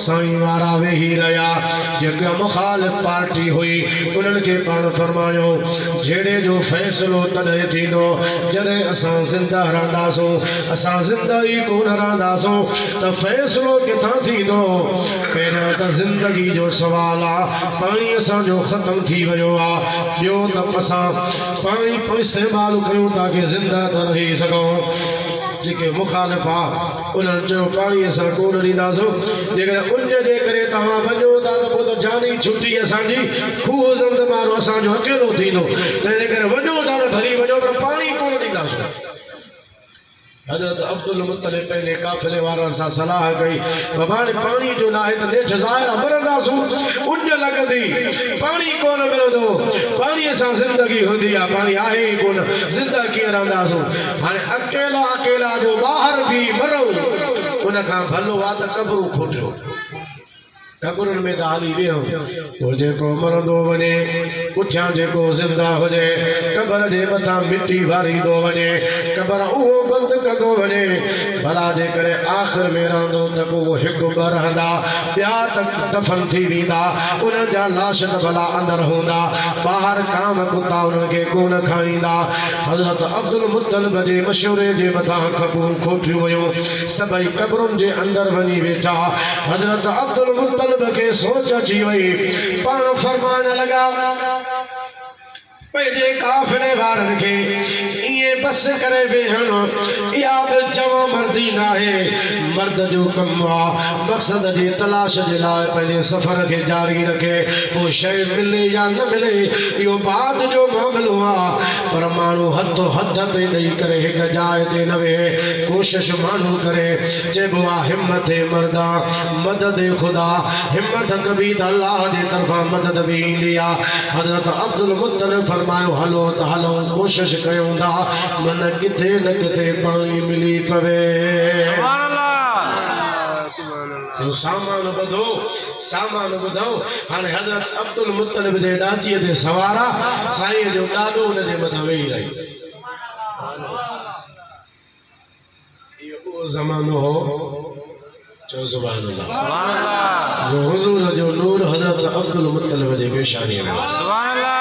साईं वारा वेही रहिया जेका मुखालिफ़ पार्टी हुई उन्हनि खे पाण फरमायो जहिड़े जो फ़ैसिलो तॾहिं थींदो जॾहिं असां ज़िंदा रहंदासूं असां ज़िंदगी कोन रहंदासूं त फ़ैसिलो किथां थींदो पहिरियों त ज़िंदगी जो सुवाल आहे पाणी असांजो ख़तम थी वियो आहे ॿियो त असां पाणी इस्तेमालु कयूं ताकी ज़िंदा त रही सघूं जेके मुखालिफ़ आहे उन्हनि चयो पाणी असां कोन ॾींदासूं जेकॾहिं उन जे करे तव्हां वञो था त पोइ त जानी छुटी असांजी खूह ज़मज़म वारो असांजो अकेलो थींदो तंहिंजे करे वञो था त भली वञो पर पाणी कोन ॾींदासूं हज़रत अब्दुल मुत्तलिब पंहिंजे काफ़िले वारनि सां सलाह कई बाबा पाणी जो न आहे त नेठि ज़ाहिर मरंदासूं उञ लॻंदी पाणी कोन मिलंदो पाणीअ सां ज़िंदगी हूंदी आहे पाणी आहे ई कोन ज़िंदा कीअं रहंदासूं हाणे अकेला जो ॿाहिरि बि मरूं उन खां भलो आहे त कब्रूं खोटियो कब्रुनि में त हली वियूं पोइ जेको मरंदो वञे पुठियां जेको ज़िंदा हुजे क़बर जे मथां मिटी वारींदो वञे क़बर उहो बंदि कंदो वञे भला जेकॾहिं आख़िर में रहंदो त उहो हिकु ॿ रहंदा ॿिया त दफ़न थी वेंदा उन्हनि जा लाश त भला अंदरि हूंदा ॿाहिरि काम कुता उन्हनि खे कोन खाईंदा हज़रत अब्दुल मुत्तलिब जे मशूरे जे मथां क़बरूं खोटियूं वियूं सभई क़बरुनि जे अंदरि वञी वेठा हज़रत अब्दुल मुत्तलिब के सोच अची वई पाण फरमान लगा पंहिंजे काफ़िले वारनि खे ईअं बस करे वेहण इहा बि चवो मर्दी न आहे मर्द जो कमु आहे मक़सद जी तलाश जे लाइ पंहिंजे सफ़र खे जारी रखे पोइ शइ मिले या न मिले इहो बाद जो मामिलो आहे पर माण्हू हथो हथ ते ॾेई करे हिकु जाइ ते न वेहे कोशिशि माण्हू करे चइबो आहे हिमत मर्दा मदद ख़ुदा हिमत कबी त अलाह जे तरफ़ां मदद बि ईंदी आहे हज़रत अब्दुल मुत्तलिब फरमायो हलो त हलो कोशिशि कयूं था मन किथे न किथे पाणी मिली पवे सामान ॿुधो हाणे हज़रत अब्दुल मुत्तलिब जे ॾाचीअ ते सवार आहे साईं जो ॾाॾो हुन जे मथां वेही रही इहो उहो ज़मानो हो चओ सुभान अल्लाह जो हुज़ूर जो नूर हज़रत अब्दुल मुत्तलिब जे पेशानीअ में सुभान अल्लाह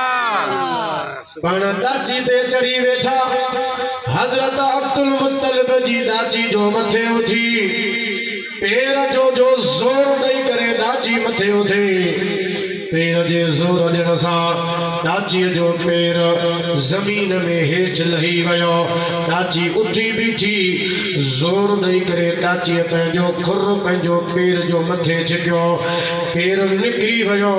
पाण ॾाची ते चढ़ी वेठा हज़रत अब्दुल मुत्तलिब जी ॾाची जो मथे उथी पैर जो ज़ोर ॾेई करे ॾाची मथे उथे पैर जे ज़ोर ॾियण सां ॾाचीअ जो पैर ज़मीन में हेठि लही वियो ॾाची उथी बीठी ज़ोर ॾेई करे ॾाचीअ पंहिंजो खुर पंहिंजो पैर जो मथे छिकियो पैर निकिरी वियो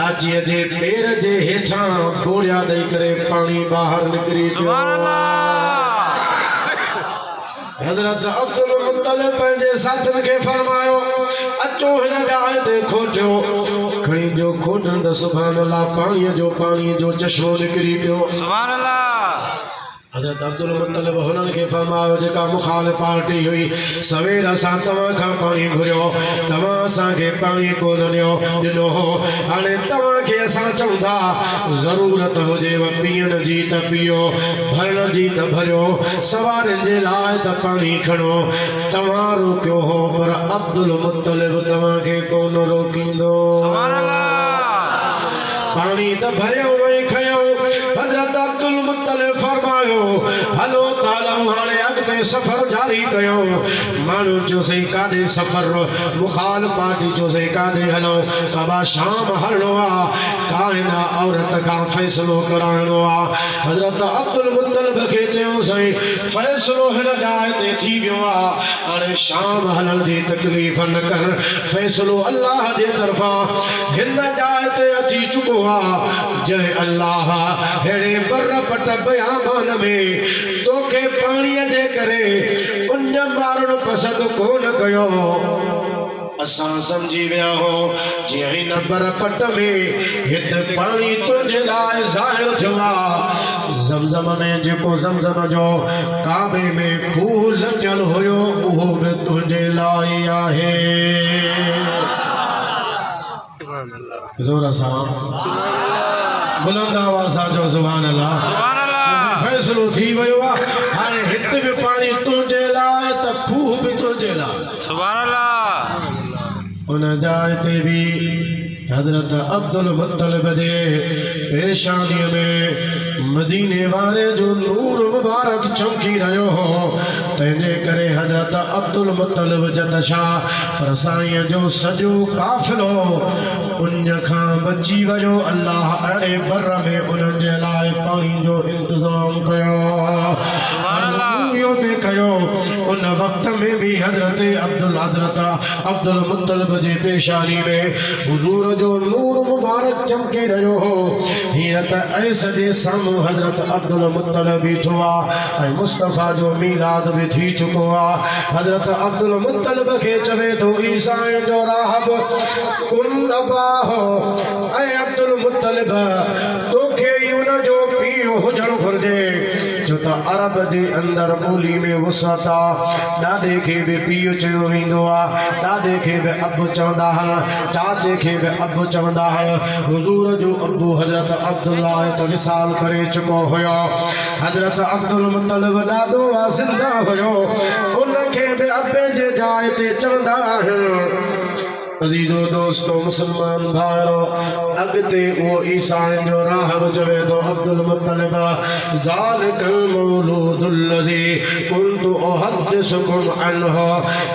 ॾाचीअ जे पैर जे हेठां गोड़िया ॾेई करे पाणी ॿाहिरि निकिरी पियो हज़रत अब्दुल मुत्तलिब पंहिंजे साथीनि खे फरमायो अचो हिन जाइ ते खोटियो खणी जो खोटनि त सुभान अल्लाह पाणीअ जो चश्मो निकिरी पियो सुभान अल्लाह हज़रत अब्दुल मुत्तलिब हुननि खे फरमायो जेका मुखालिफ़ पार्टी हुई सवेर असां तव्हां खां पाणी घुरियो तव्हां असांखे पाणी कोन ॾिनो हो हाणे तव्हांखे असां चऊं था ज़रूरत हुजेव पीअण जी त पीओ भरण जी त भरियो सवारियुनि जे लाइ त पाणी खणो तव्हां रोकियो हो पर अब्दुल मुत्तलिब तव्हांखे कोन रोकींदो पाणी त भरियो ऐं खयो हज़रत अब्दुल मुत्तलिब फरमायो हलो तालऊं हाणे अॻिते सफ़र जारी कयो माण्हू चयोसि काॾे सफ़र मुखाल पार्टी चयोसि काॾे हलूं बाबा शाम हलणो आहे काहिन औरत खां फ़ैसिलो कराइणो आहे हज़रत अब्दुल मुत्तलिब खे चयोसि फ़ैसिलो हिन जाइ ते थी वियो आहे हाणे शाम हलण जी तकलीफ़ न कर फ़ैसिलो अल्लाह जे तरफ़ां हिन जाइ ते अची चुको आहे जय अल्लाह हेड़े बर पट बयाबान में तोखे पाणीअ जे करे उन मारणु पसंदि कोन कयो असां समझी विया हो जीअं हिन बर पट में हिते पाणी तुंहिंजे लाइ ज़ाहिर थियो आहे ज़मज़म में जेको ज़मज़म जो काबे में खूह लॻियल हुयो उहो बि तुंहिंजे लाइ आहे ज़ोर सां बुलंद आवाज़ सां जो सुभान अल्लाह फ़ैसिलो थी वियो आहे हाणे हिते बि पाणी तुंहिंजे लाइ त खूह बि तुंहिंजे लाइ सुभान अल्लाह उन जाइ ते बि हज़रत अब्दुल मुत्तलिब जे पेशानीअ में मदीने वारे जो नूर मुबारक चमकी रहियो हो तंहिंजे करे हज़रत अब्दुल मुत्तलिब जतशा पर साईं जो सॼो काफ़िलो उन खां बची वियो अल्लाह अहिड़े बर में उन्हनि जे लाइ पाणी जो इंतज़ाम कयो में कयो उन वक़्त में भी हज़रत अब्दुल मुत्तलिब जे पेशानी में हुज़ूर जो नूर मुबारक चमकी रहियो हो हीअं त ऐस जे साम्हूं हज़रत अब्दुल मुत्तलिब बीठो आहे ऐं मुस्तफ़ा जो मीलाद भी थी चुको आहे हज़रत अब्दुल मुत्तलिब खे चवे थो ईसाई जो राहब कुन अबाहो ऐं अब्दुल मुत्तलिब तोखे उन जो पीउ हुजणु घुरिजे जो त अरब जे अंदर ॿोली में वुसअत आहे ॾाॾे खे बि पीउ चयो वेंदो आहे ॾाॾे खे बि अबु चवंदा हुआ चाचे खे बि अबु चवंदा हुआ हुज़ूर जो अबु हज़रत अब्दुल्लाह त विसाल करे चुको हुयो हज़रत अब्दुल मुत्तलिब ॾाढो ज़िंदा हुयो उनखे बि अबे जे जाइ ते चवंदा आहिनि अजीजो दोस्तो मुसलमान भाइरो अॻिते उहो ईसाई जो राहब चवे थो अब्दुल मुत्तलिब ज़ालिकल मौलूदुल लज़ी कुन्तु उहद्दिसुकुम अन्हु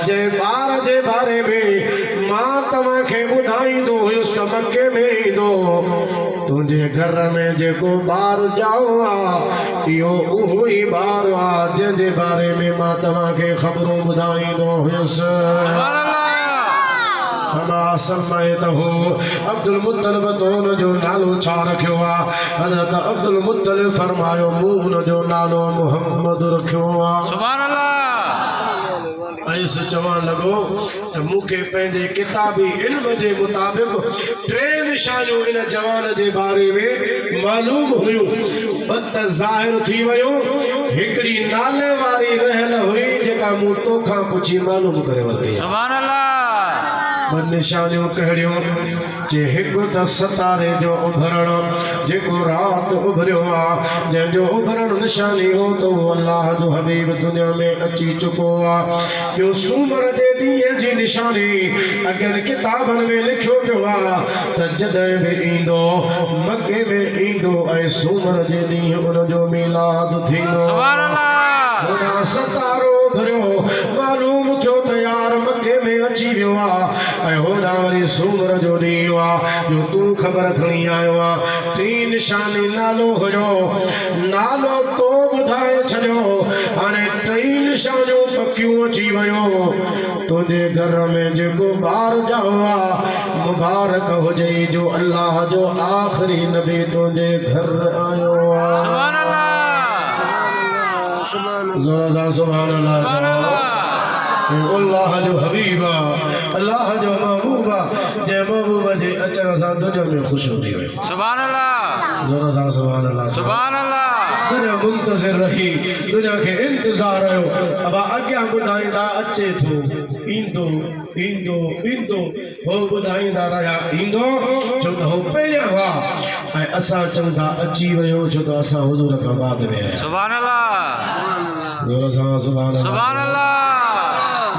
जे ॿार जे बारे में मां तव्हांखे ॿुधाईंदो हुयुसि त मके में ईंदो तुंहिंजे घर में जेको ॿारु ॼाओ आहे इहो उहो ई ॿारु आहे जंहिंजे बारे में मां तव्हांखे ख़बरूं ॿुधाईंदो हुयुसि अब्दुल मुत्तलिब तो उन जो नालो छा रखियो आहे हज़रत अब्दुल मुत्तलिब फरमायो मूं उन जो नालो मुहम्मद रखियो आहे सुभान अल्लाह ऐस चवण लॻो त मूंखे पंहिंजे किताबी इल्म जे मुताबिक़ 3 निशानियूं इन जवान जे बारे में मालूम हुयूं बत ज़ाहिर थी वियो हिकिड़ी नाले वारी रहल हुई जेका मूं तोखां पुछी मालूम करे वरिती सुभान अल्लाह निशानियों कहिड़ियूं जे हिकु त सितारे जो उभरण जेको राति उभरियो आहे जंहिंजो उभरण निशानी हो त उहो अल्लाह जो हबीब दुनिया में अची चुको आहे ॿियो सूमर जे ॾींहं जी निशानी अॻियनि किताबनि में लिखियो पियो आहे त जॾहिं बि ईंदो मके में ईंदो ऐं सूमर जे ॾींहुं उन जो मीलाद थींदो सुभान अल्लाह होॾां सितारो उभरियो मालूम थियो त यार मके में अची वियो आहे ऐं होॾां वरी सूमर जो ॾींहुं आहे जो तूं ख़बर खणी आयो आहे 3 निशानी नालो हुयो नालो तो ॿुधाए छॾियो हाणे 3 निशानियूं पकियूं अची वियूं तुंहिंजे घर में जेको ॿारु ॼाओ आहे मुबारक हुजे जो अल्लाह जो आख़िरी नबी तुंहिंजे घर आयो आहे सुभान अल्लाह ज़ोर सां सुभान अल्लाह अल्लाह जो हबीब अल्लाह जो महबूब जंहिं महबूब जे अचण सां दुनिया में ख़ुशि थी वई सुभान अल्लाह ज़ोर सां सुभान अल्लाह सुभान अल्लाह दुनिया मुंतज़िर रही दुनिया के इंतजार रहो अब अॻियां ॿुधाईंदा अचे थो ईंदो ईंदो ईंदो हो ॿुधाईंदा रहिया ईंदो छो त हो पहिरियां हुआ ऐं असां चऊं था अची वियो छो त असां हुज़ूर खां बाद में आया सुभान अल्लाह जोर सां सुभान अल्लाह सुभान अल्लाह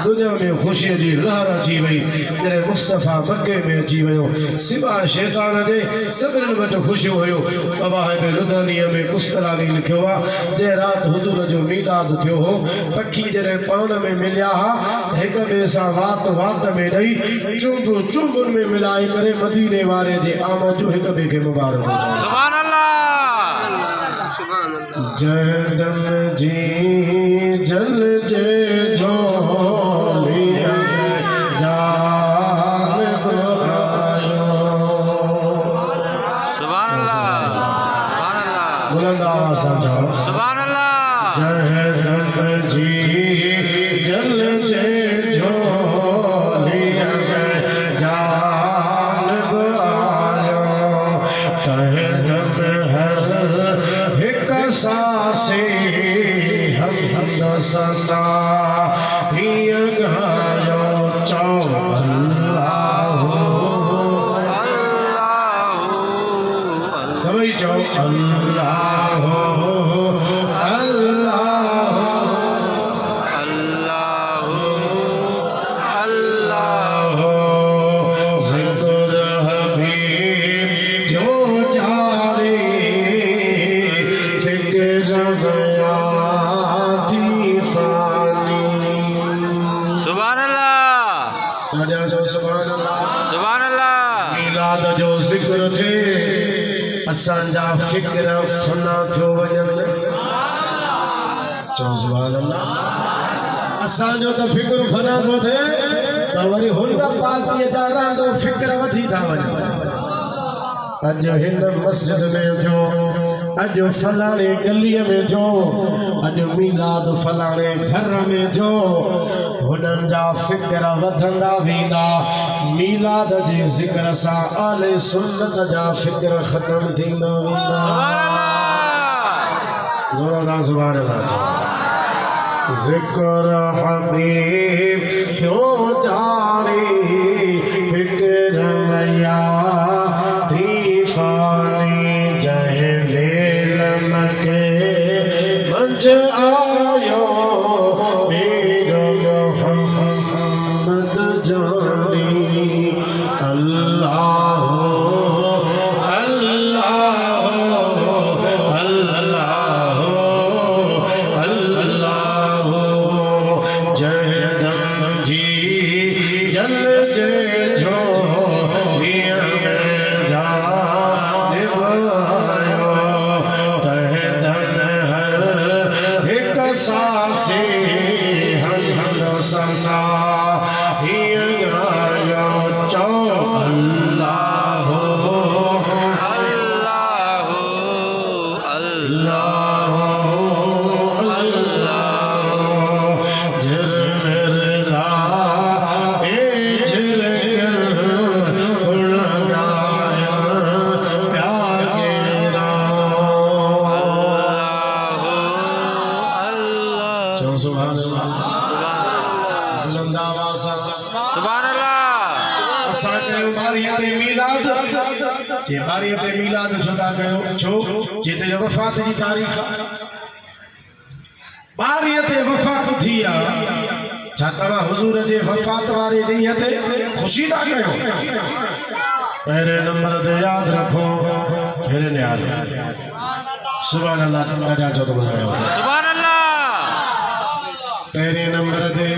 दुनिया में ख़ुशीअ जी लहर अची वई जॾहिं मुस्तफ़ा मके में अची वियो सिवाइ शैतान जे सभिनीनि वटि ख़ुशियूं हुयूं बाबा साहिब लुधियानीअ में कुस्तरानी लिखियो आहे जंहिं राति हुज़ूर जो मीलाद थियो हो पखी जॾहिं पाण में मिलिया हुआ हिक ॿिए सां वात वात में ॾेई चुंबुनि चुंबुनि में मिलाए करे मदीने वारे जे आमद जो हिक ॿिए खे मुबारक हुजे सुभान अल्लाह जदम जी जल जे जो सुभान अल्लाह जहरम जी जल जे झोलिया में जानब आयो तहदम हर हिक सासे हम ससा हिय गायो चौ सभी चौ अल्लाह अल्लाह अल्लाह अल्लाह ज़िक्र हबीब जो जारी फिक्र गया थी फानी सुभान अल्लाह राजा जो सुभान अल्लाह सुभान अल्लाह मीलाद जो ज़िक्र थे असांजा फिक्र फना थियो वञनि चओ सुभान अल्लाह असांजो त फिक्र फना थो थिए त वरी हुन पार्टीअ जा रांदो फिक्र वधी था वञनि अॼु हिन मस्जिद में थियो अॼु फलाणे गलीअ में थियो अॼु मीलाद फलाणे घर में थियो हुननि जा फिक्र वधंदा वेंदा मीलाद जे ज़िक्र सां आले सुन्नत जा फिक्र ख़त्म थींदा वेंदा जोर सां सुभान अल्लाह ज़िक्र हबीब जो जारी फिक्र मया थी फानी जय वेलम के मंझ आयो मेरो मोहम्मद जानी अल्लाह अल्लाह अल्लाह अल्लाह जय दम जी जल जे झोलिया में जानिब आयो तह धन हर हिक सासे हम संसा हिय गायो चौ अल्लाह अल्लाह अल्लाह सुभान अल्लाह असांजे बारीअ ते मीलाद जे बारीअ ते मीलाद छो था कयो छो जिते जो वफ़ात जी तारीख़ बारीअ ते वफ़ात थी आहे छा तव्हां हुज़ूर जे वफ़ात वारे ॾींहं ते ख़ुशी था कयो पहिरें नंबर ते यादि रखो फिर निहाल सुभान अल्लाह राजा जो तो ॿुधायो सुभान अल्लाह पहिरें नंबर ते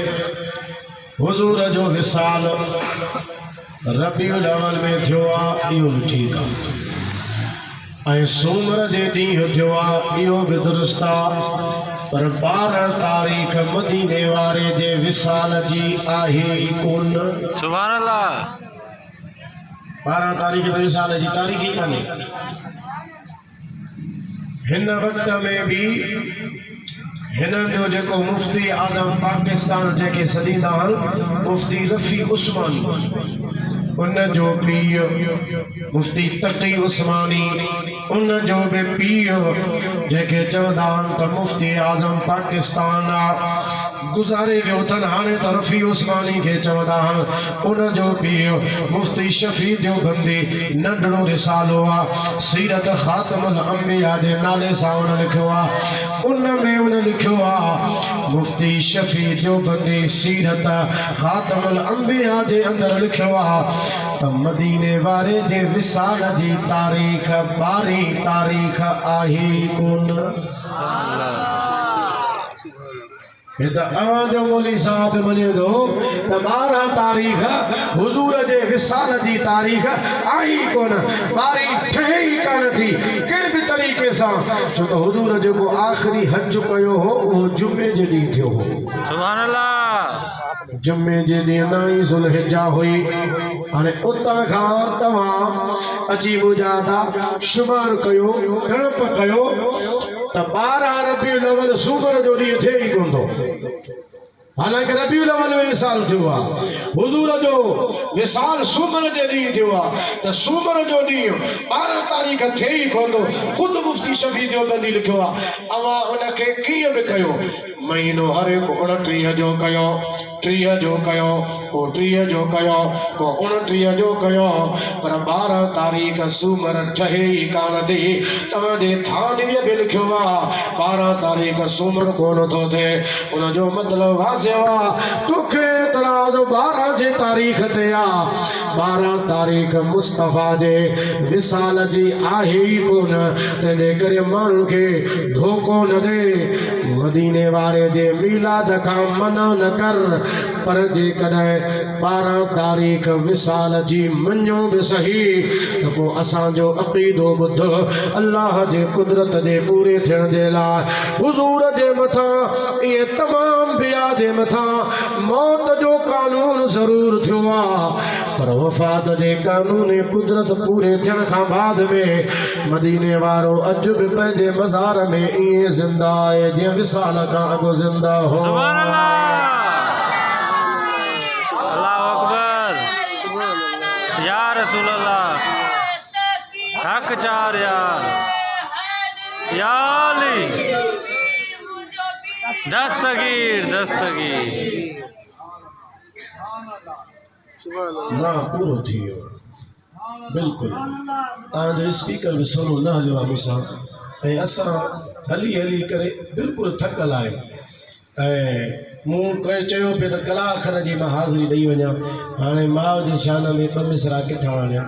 हुज़ूर जो विसाल रबीउल अव्वल में थियो आहे इहो बि ठीकु आहे ऐं सूमर जे ॾींहुं थियो आहे इहो बि दुरुस्त आहे पर 12 तारीख़ मदीने वारे जे विसाल जी आहे ई कोन सुभान अल्लाह 12 तारीख़ ते विसाल जी तारीख़ ई कान्हे हिन वक़्त में बि हिननि जो जेको मुफ्ती आदम पाकिस्तान जेके सॾींदा आहिनि मुफ्ती रफ़ी उस्मानी उन जो पीउ मुफ्ती तक़ी उस्मानी उन जो भी पीउ जेके चवंदा आहिनि त मुफ्ती आज़म पाकिस्तान आहे गुज़ारे वियो अथनि हाणे त रफ़ी उस्मानी खे चवंदा आहिनि उन जो पीउ मुफ्ती शफ़ी देवबंदी नंढड़ो रिसालो आहे सीरत ख़ातमुल अंबिया जे नाले सां उन लिखियो आहे उन में उन लिखियो आहे मुफ्ती शफ़ी देवबंदी सीरत ख़ातमुल अंबिया जे अंदरि लिखियो आहे त मदीने वारे जे विसाल जी तारीख़ 12 तारीख़ आहे कोन हे त जो मौली साहब मञे थो त 12 तारीख़ हुजूर जे विसाल जी तारीख़ आई कोन 12 ठहे ई कान थी कंहिं बि तरीक़े सां छो त हुजूर जेको आख़िरी हज कयो हो उहो जुमे जे ॾींहुं थियो हो सुभान अल्लाह जुमे जे ॾींहुं 9 ज़ुल्हिज्जा हुई हाणे उतां खां तव्हां अची मुजादा शुमार कयो गणप कयो त 12 रबीउल अव्वल सूमर जो ॾींहुं थिए ई कोन थो हालांकि रबीउल अव्वल में विसाल थियो आहे हुजूर जो विसाल सूमर जे ॾींहुं थियो आहे त सूमर जो ॾींहुं 12 तारीख़ थिए ई कोन थो ख़ुदि मुफ्ती शफ़ी देवबंदी लिखियो आहे अवां उनखे कीअं बि कयो महीनो हर हिकु 29 जो कयो 30 जो कयो को 30 जो कयो को 29 जो कयो पर 12 तारीख़ सूमर ठहे ई कान थी तव्हांजे थानवीअ बि लिखियो आहे 12 तारीख़ सूमर कोन थो थिए उनजो मतिलबु वाज़िह आहे तोखे एतराज़ 12 जे तारीख़ ते आहे 12 तारीख़ मुस्तफ़ा जे विसाल जी आहे ई कोन तंहिंजे करे माण्हुनि खे धोखो न ॾे मदीने वारे जे मीलाद खां मना न कर पर जेकॾहिं 12 तारीख़ विसाल जी मञो बि सही त पोइ असांजो अक़ीदो ॿुध अल्लाह जे कुदरत जे पूरे थियण जे लाइ हुज़ूर जे मथां इहे तमामु बिया जे मथां मौत जो कानून ज़रूरु थियो आहे पर वफ़ात जे कानून कुदरत पूरे थियण खां बाद में मदीने वारो अॼु बि पंहिंजे मज़ार में ईअं ज़िंदा आहे जीअं विसाल खां अॻु ज़िंदा हो सुभान अल्लाह अल्लाहु अकबर या रसूल अल्लाह हक चार यार या अली दस्तगीर ना पूरो थी वियो बिल्कुलु तव्हांजो स्पीकर बि सोलो न हलियो आहे मूंसां ऐं असां हली हली करे बिल्कुलु थकल आहियूं ऐं मूं कंहिं चयो पियो त कलाक खन जी मां हाज़िरी ॾेई वञा हाणे माउ जी शान में 2 मिसरा किथां वञा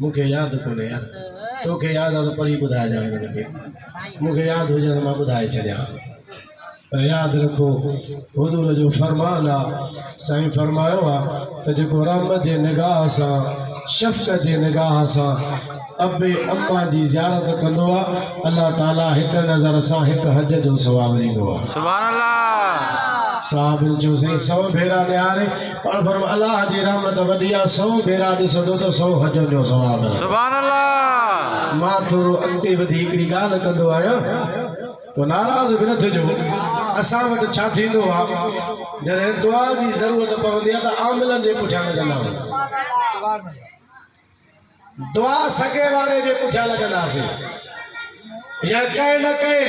मूंखे यादि कोन्हे यार तोखे यादि आहे त पढ़ी ॿुधाइजांइ हिनखे मूंखे यादि हुजे त मां ॿुधाए छॾियां पर यादि रखो हुज़ूर जो फरमान आहे साईं फरमायो आहे त जेको रहमत जे निगाह सां शफ़क़त जे निगाह सां अबे अम्मा जी ज़ियारत कंदो आहे अल्लाह ताला हिक नज़र सां हिक हज जो सवाबु ॾींदो आहे सुभान अल्लाह साहब जो से 100 भेरा ॾियारे पर फरम अल्लाह जी रहमत वॾी आहे 100 भेरा ॾिसंदो त 100 हज जो सवाबु आहे सुभान अल्लाह मां थोरो अॻिते वधी हिकिड़ी ॻाल्हि कंदो आहियां तो नाराज़ बि न थिजो असां वटि छा थींदो आहे जॾहिं दुआ जी ज़रूरत पवंदी आहे त आमिलनि जे पुठियां लॻंदा आहियूं दुआ सॻे वारे जे पुठियां लॻंदासीं या कंहिं न कंहिं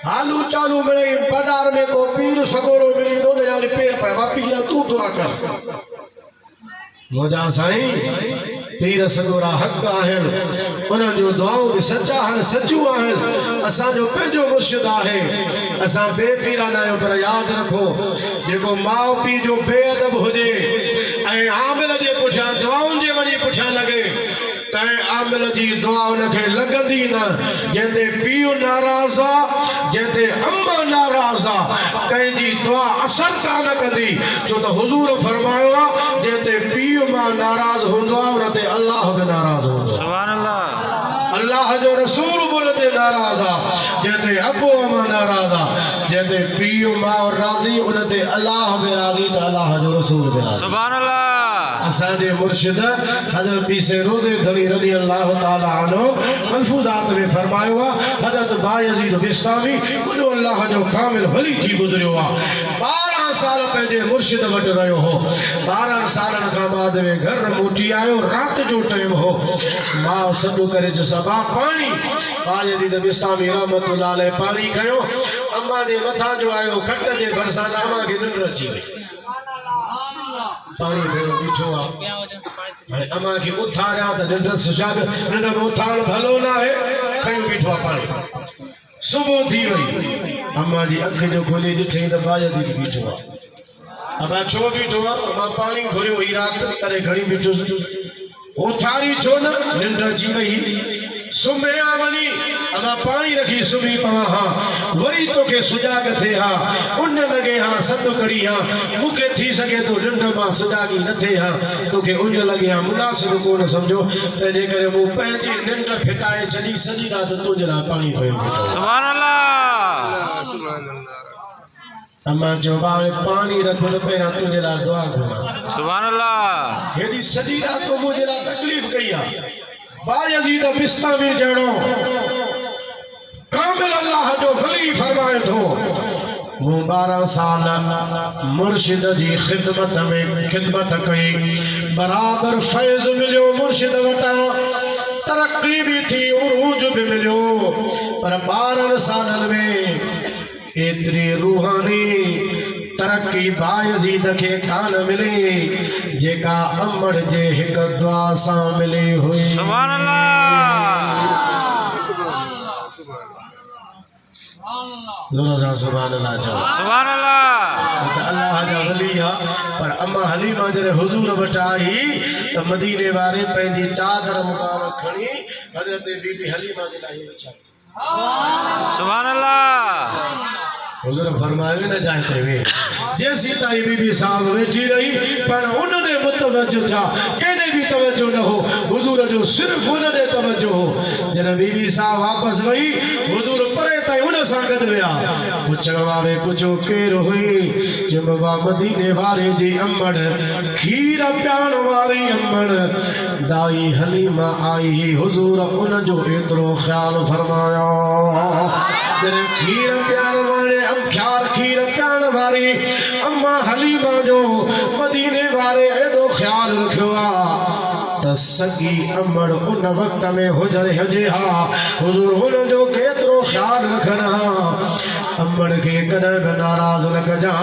हालू चालू मिले बाज़ार में को पीर सगोरो मिली तो यानी पेर पे वापी गिरा तू दुआ कर मुझा साईं पीर सगोरा हक़ आहिनि उन्हनि जो दुआऊं बि सचा आहिनि सचूं आहिनि असांजो पंहिंजो मुर्शिद आहे असां बेपीरा न आहियूं पर यादि रखो जेको माउ पीउ जो बेअदब हुजे ऐं आमिल जे पुठियां दुआउनि जे वञी पुठियां लॻे कंहिं आमिल जी दुआ उनखे लॻंदी न जंहिंते पीउ नाराज़ आहे जंहिंते अम्मा नाराज़ आहे कंहिंजी दुआ असर कान कंदी छो त हुज़ूर फरमायो आहे जंहिंते पीउ मां नाराज़ हूंदो आहे उन ते अल्लाह बि नाराज़ हूंदो आहे सुभान अल्लाह अल्लाह जो रसूल बि उन ते नाराज़ आहे जंहिंते अबो अम्मा नाराज़ आहे जंहिंते पीउ मां राज़ी उन ते अल्लाह बि राज़ी त अल्लाह जो रसूल बि राज़ी सुभान अल्लाह असाजे मुर्शिद हजरत पीसे रोदे धनी रजी अल्लाह ताला अन्हु मलफूजात में फरमायो हजरत बायजीद बिस्तामी कुल अल्लाह जो कामिल वली थी गुजरियो 12 साल पंहिंजे मुर्शिद वटि रहियो हो 12 सालनि खां बाद में घर मोटी आयो रात जो टाइम हो मां सॾु करे जो सबा पानी बायजीद बिस्तामी रहमतुल्लाह अलैह पानी कयो अम्मा जे मथां जो आयो खट जे भरसां अम्मा खे निंड अची वई पानी भेरो बीठो आहे अम्मा खे उथारिया त निंड सुजाग निंड में उथारण भलो न आहे खयो बीठो आहे पानी सुबह थी वई अम्मा जी अख जो खोले ॾिठई त बायजीद बीठो आहे अबा छो बीठो आहे अम्मा पानी घुरियो ही रात करे घणी बीठो उथारी छो न निंड अची वई सुम्हिया वञी अमा पानी रखी सुम्ही पवा हाँ वरी तोखे सुजाग थे हाँ उन लगे हाँ सॾु करी हाँ मूंखे थी सके तो निंड मां सुजागी न थे हाँ तोखे उन लगे हाँ मुनासिब कोन समझो तंहिंजे करे मूं पंहिंजी निंड फिटाए छॾी सॼी राति तुंहिंजे लाइ पाणी पयो बीठो सुभान अल्लाह अम्मा चयो पानी रख न पहिरियां तुंहिंजे लाइ दुआ घुरां सुभान अल्लाह हेॾी सॼी राति तो मुंहिंजे लाइ तकलीफ़ कई आहे बायजीद बिस्तामी जहिड़ो कामिल अल्लाह जो वली फरमाए थो मूं 12 साल मुर्शिद जी खिदमत कई बराबर फैज़ मिलियो मुर्शिद वटां तरक्की भी थी उरूज भी मिलियो पर 12 सालनि में एतरी रूहानी तरक्की बायजीद के कान मिली जेका अमड़ जे हिक दुआ सां मिली हुई सुभान अल्लाह दोनों सां सुभान अल्लाह चओ सुभान अल्लाह त अल्लाह जा वली आहे पर अम्मा हलीमा जॾहिं हुजूर वटि आई त मदीने वारे पंहिंजी चादर मुबारक खणी हज़रत बीबी हलीमा जे लाइ विछाई सुभान अल्लाह हुजूर फरमाए न जाते वे जैसी ताई बीबी साहब वेठी रही पर उन्होंने मुतवज्जो था कहने भी तवज्जो न हो हुजूर जो सिर्फ उन्होंने तवज्जो हो जन बीबी साहब वापस वही हुजूर परे ताई उन सां गॾु विया पुछण वारे पुछो केर हुई जे बाबा मदीने वारे जी अम्मड़ खीर प्याण वारी अम्मड़ दाई हलीमा आई हुजूर उन जो एतिरो ख्याल फरमाया जन खीर प्याण वारे खीर प्याण वारी अम्मा हलीमा जो मदीने वारे एॾो ख्याल रखियो आहे त सगी अमड़ उन वक्त में हुजण हुजे हा हुजूर हुन जो केतिरो ख्याल रखनि हा अमड़ खे कॾहिं बि नाराज़ न कजां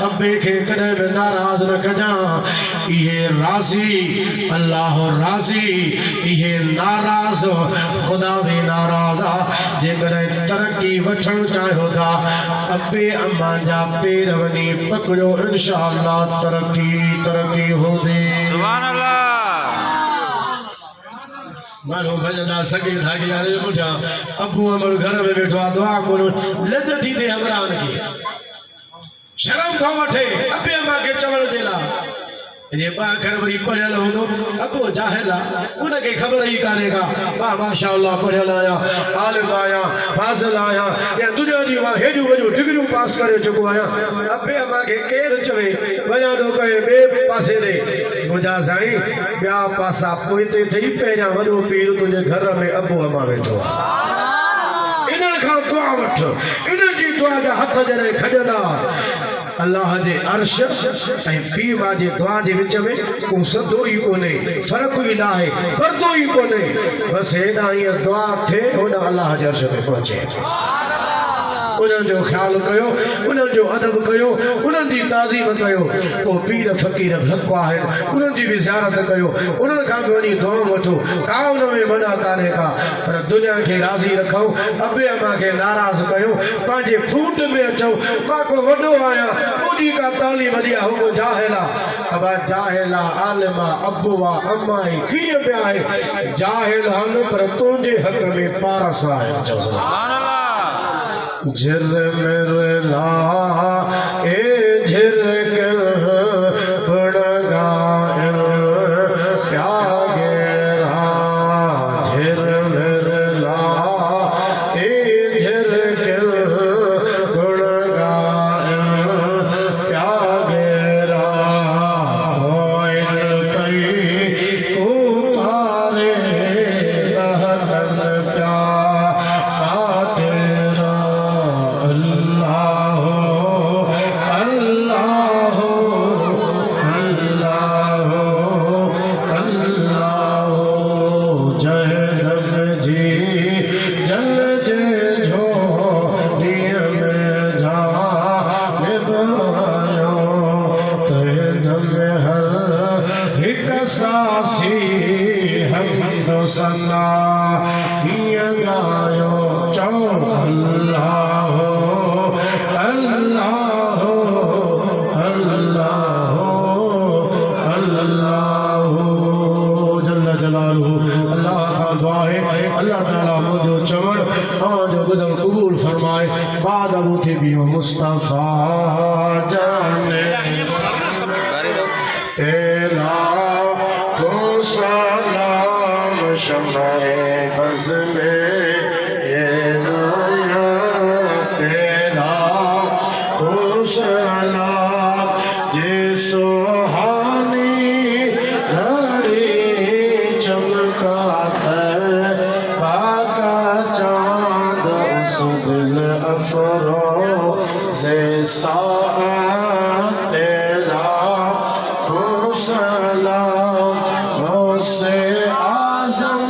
अबे खे कॾहिं बि नाराज़ न कजां इहे राज़ी अल्लाह राज़ी इहे नाराज़ ख़ुदा बि नाराज़ आहे जेकॾहिं तरक़ी वठणु चाहियो था अबे अम्मा जा पेर वञी पकड़ो इंशाअल्लाह तरक़ी हूंदी सुभान अल्लाह मानो भजदा सगे धागे यारे मुठा अबू अमर घर में बैठो दुआ कोन लद थी दे हमरान की शर्म थो वठे अबे अम्मा के चवण जे ला ये बाखर वरी पढ़ियल हूंदो अबो जाहिला उन के खबर ही काने का वाह माशाअल्लाह पढ़ियल आया आलिम आया फाज़िल आया या दुनिया जी वा हेजू वजू डिग्री पास करे चुको आया अबे अम्मा के केर चवे वना तो कहे बे पासे दे मुजा साईं ब्या पासा पोइते थई पहिरियां वडो पीर तुझे घर में अबो अम्मा बैठो इन्हनि खां दुआ वठ इन्हनि जी दुआ जा हथ जॾहिं खजंदा अल्लाह जे अर्श ऐं पीउ मां जे दुआ जे विच में को सदो ई कोन्हे फ़र्क़ ई न आहे पर्दो ई कोन्हे बसि हेॾां हीअं दुआ थिए होॾां अल्लाह जे अर्श में पहुचे उन्हनि जो ख्याल कयो उन्हनि जो अदब कयो उन्हनि जी ताज़ीम कयो को पीर फ़कीर हक़ आहे उन्हनि जी बि ज़ियारत कयो उन्हनि खां बि वञी दुआ वठो का उन में मना कान्हे का पर दुनिया खे राज़ी रखो अबे अम्मा खे नाराज़ कयो पंहिंजे फूट में अचो मां को वॾो आहियां ओॾी का तालीम ॾिया हो जाहिला अबा जाहिला आलिमा अबुआ अम्मा कीअं पिया आहे जाहिल हन पर तुंहिंजे हक़ में पारस आहे सुभान अल्लाह झिर मेरे ला ए झिर के बड़गा प्यागे रा झिर मेरे ला ए झिर के बड़गा प्यागे रा होइल कई धड़कन प्यारा तेरा अल्लाह हो अल्लाह हो अल्लाह हो अल्लाह हो जय रब जी जल जे झो नियम जा निभायो तहे दम हर हिक सासी हमदो सना हिय गायो चौ अल्लाह हो अल्लाह हो अल्लाह हो अल्लाह हो जल्ल जलालहू अल्लाह का दुआ है अल्लाह ताला मुझे चवण जो बदल कबूल फरमाए बाद अबू थे भी मुस्तफा जाने तेरा तो सलाम शमाए बज़ में ये दुनिया तेरा तो सलाम जे सुहानी घड़ी चमका पाका चांद उस दिल अफरोज़ साअत तेरा तो सलाम गौसे आज़म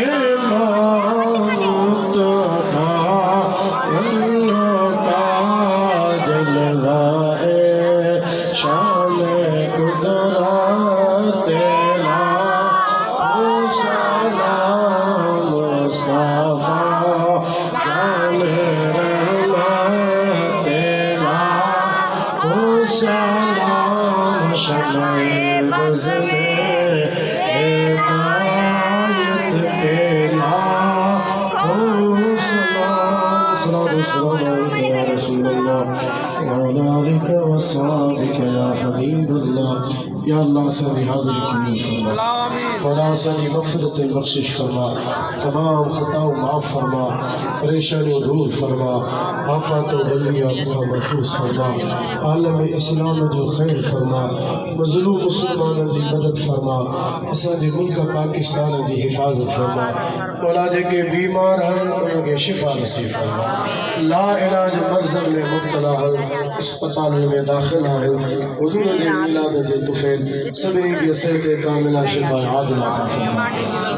इमाम मुस्तफ़ा उनका जलवाए शान कुदरत तेरा तो सलाम मुस्तफ़ा जान रहमत तेरा तो सलाम शमाए बज़ में हिदायत तेरा तो सलाम सलाम या रसूल अल्लाह वअला आलिका वस्सहाबिका या हबीबल्लाह या अल्लाह सभी हाज़िर कबूल फरमा मौला सभी मग़फ़िरत बख्शिश फरमा तमाम ख़ताओं माफ़ फरमा परेशानियों दूर फरमा आफ़ात बलियात को महफूज़ फरमा आलम इस्लाम जो खैर फरमा मज़लूम मुसलमानों की मदद फरमा असांजे मुल्क पाकिस्तान की हिफाज़त फरमा मौला जेके बीमार हैं उनके शिफ़ा नसीब फरमा ला इलाज मर्ज़न में मुब्तला हैं अस्पताल में दाखिल हैं हुज़ूर जे मिलाद जे तुफ़ैल सभी के सेहत कामिला शिफ़ा आजिला अता फरमा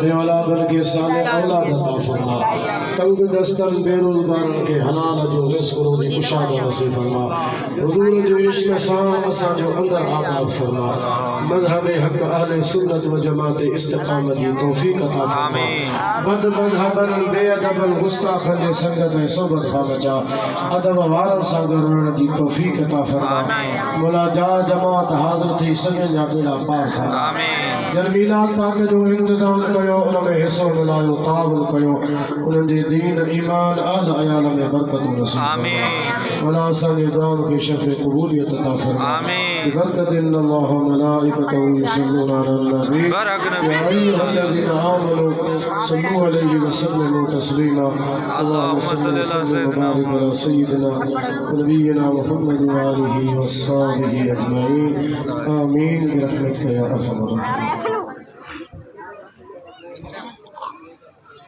बे औलादन के साले औलाद अता फरमा तंग दस्तन बेरोज़गारन के हलाल जो रिज़्क़ रोज़ी कुशाद नसीब फरमा हुज़ूर जो इश्क़ सां असां जो अंदर आबाद फरमा मज़हब हक़ अहले सुन्नत व जमात इस्तिक़ामत की तौफ़ीक़ अता फरमा बद मज़हबन बेअदबन गुस्ताखन जे संगत में सोबत खां बचा अदब वारन सां गॾु रहण जी तौफ़ीक़ अता फरमा मौला जा जमात हाज़िर थी सघनि जा बेड़ा पार फरमा जन मीलाद पाक जो इंतज़ाम कयो उन में हिस्सो मिलायो ताउन कयो उन्हनि जे दीन ईमान आल अयाल में बरकत नसीब फरमा मौला असांजी दुआउनि खे शफ़े क़बूलियत अता फरमा बरकत इन्नल्लाह व मलाइकतहू युसल्लूना अलन नबी या अय्युहल्लज़ीना आमनू सल्लू अलैहि व सल्लिमू तस्लीमा अल्लाहुम्मा सल्लि व सल्लिम व बारिक अला सय्यिदिना व नबिय्यिना मुहम्मद व आलिहि व अस्हाबिहि अजमईन आमीन बिरहमतिका या अरहमर राहिमीन।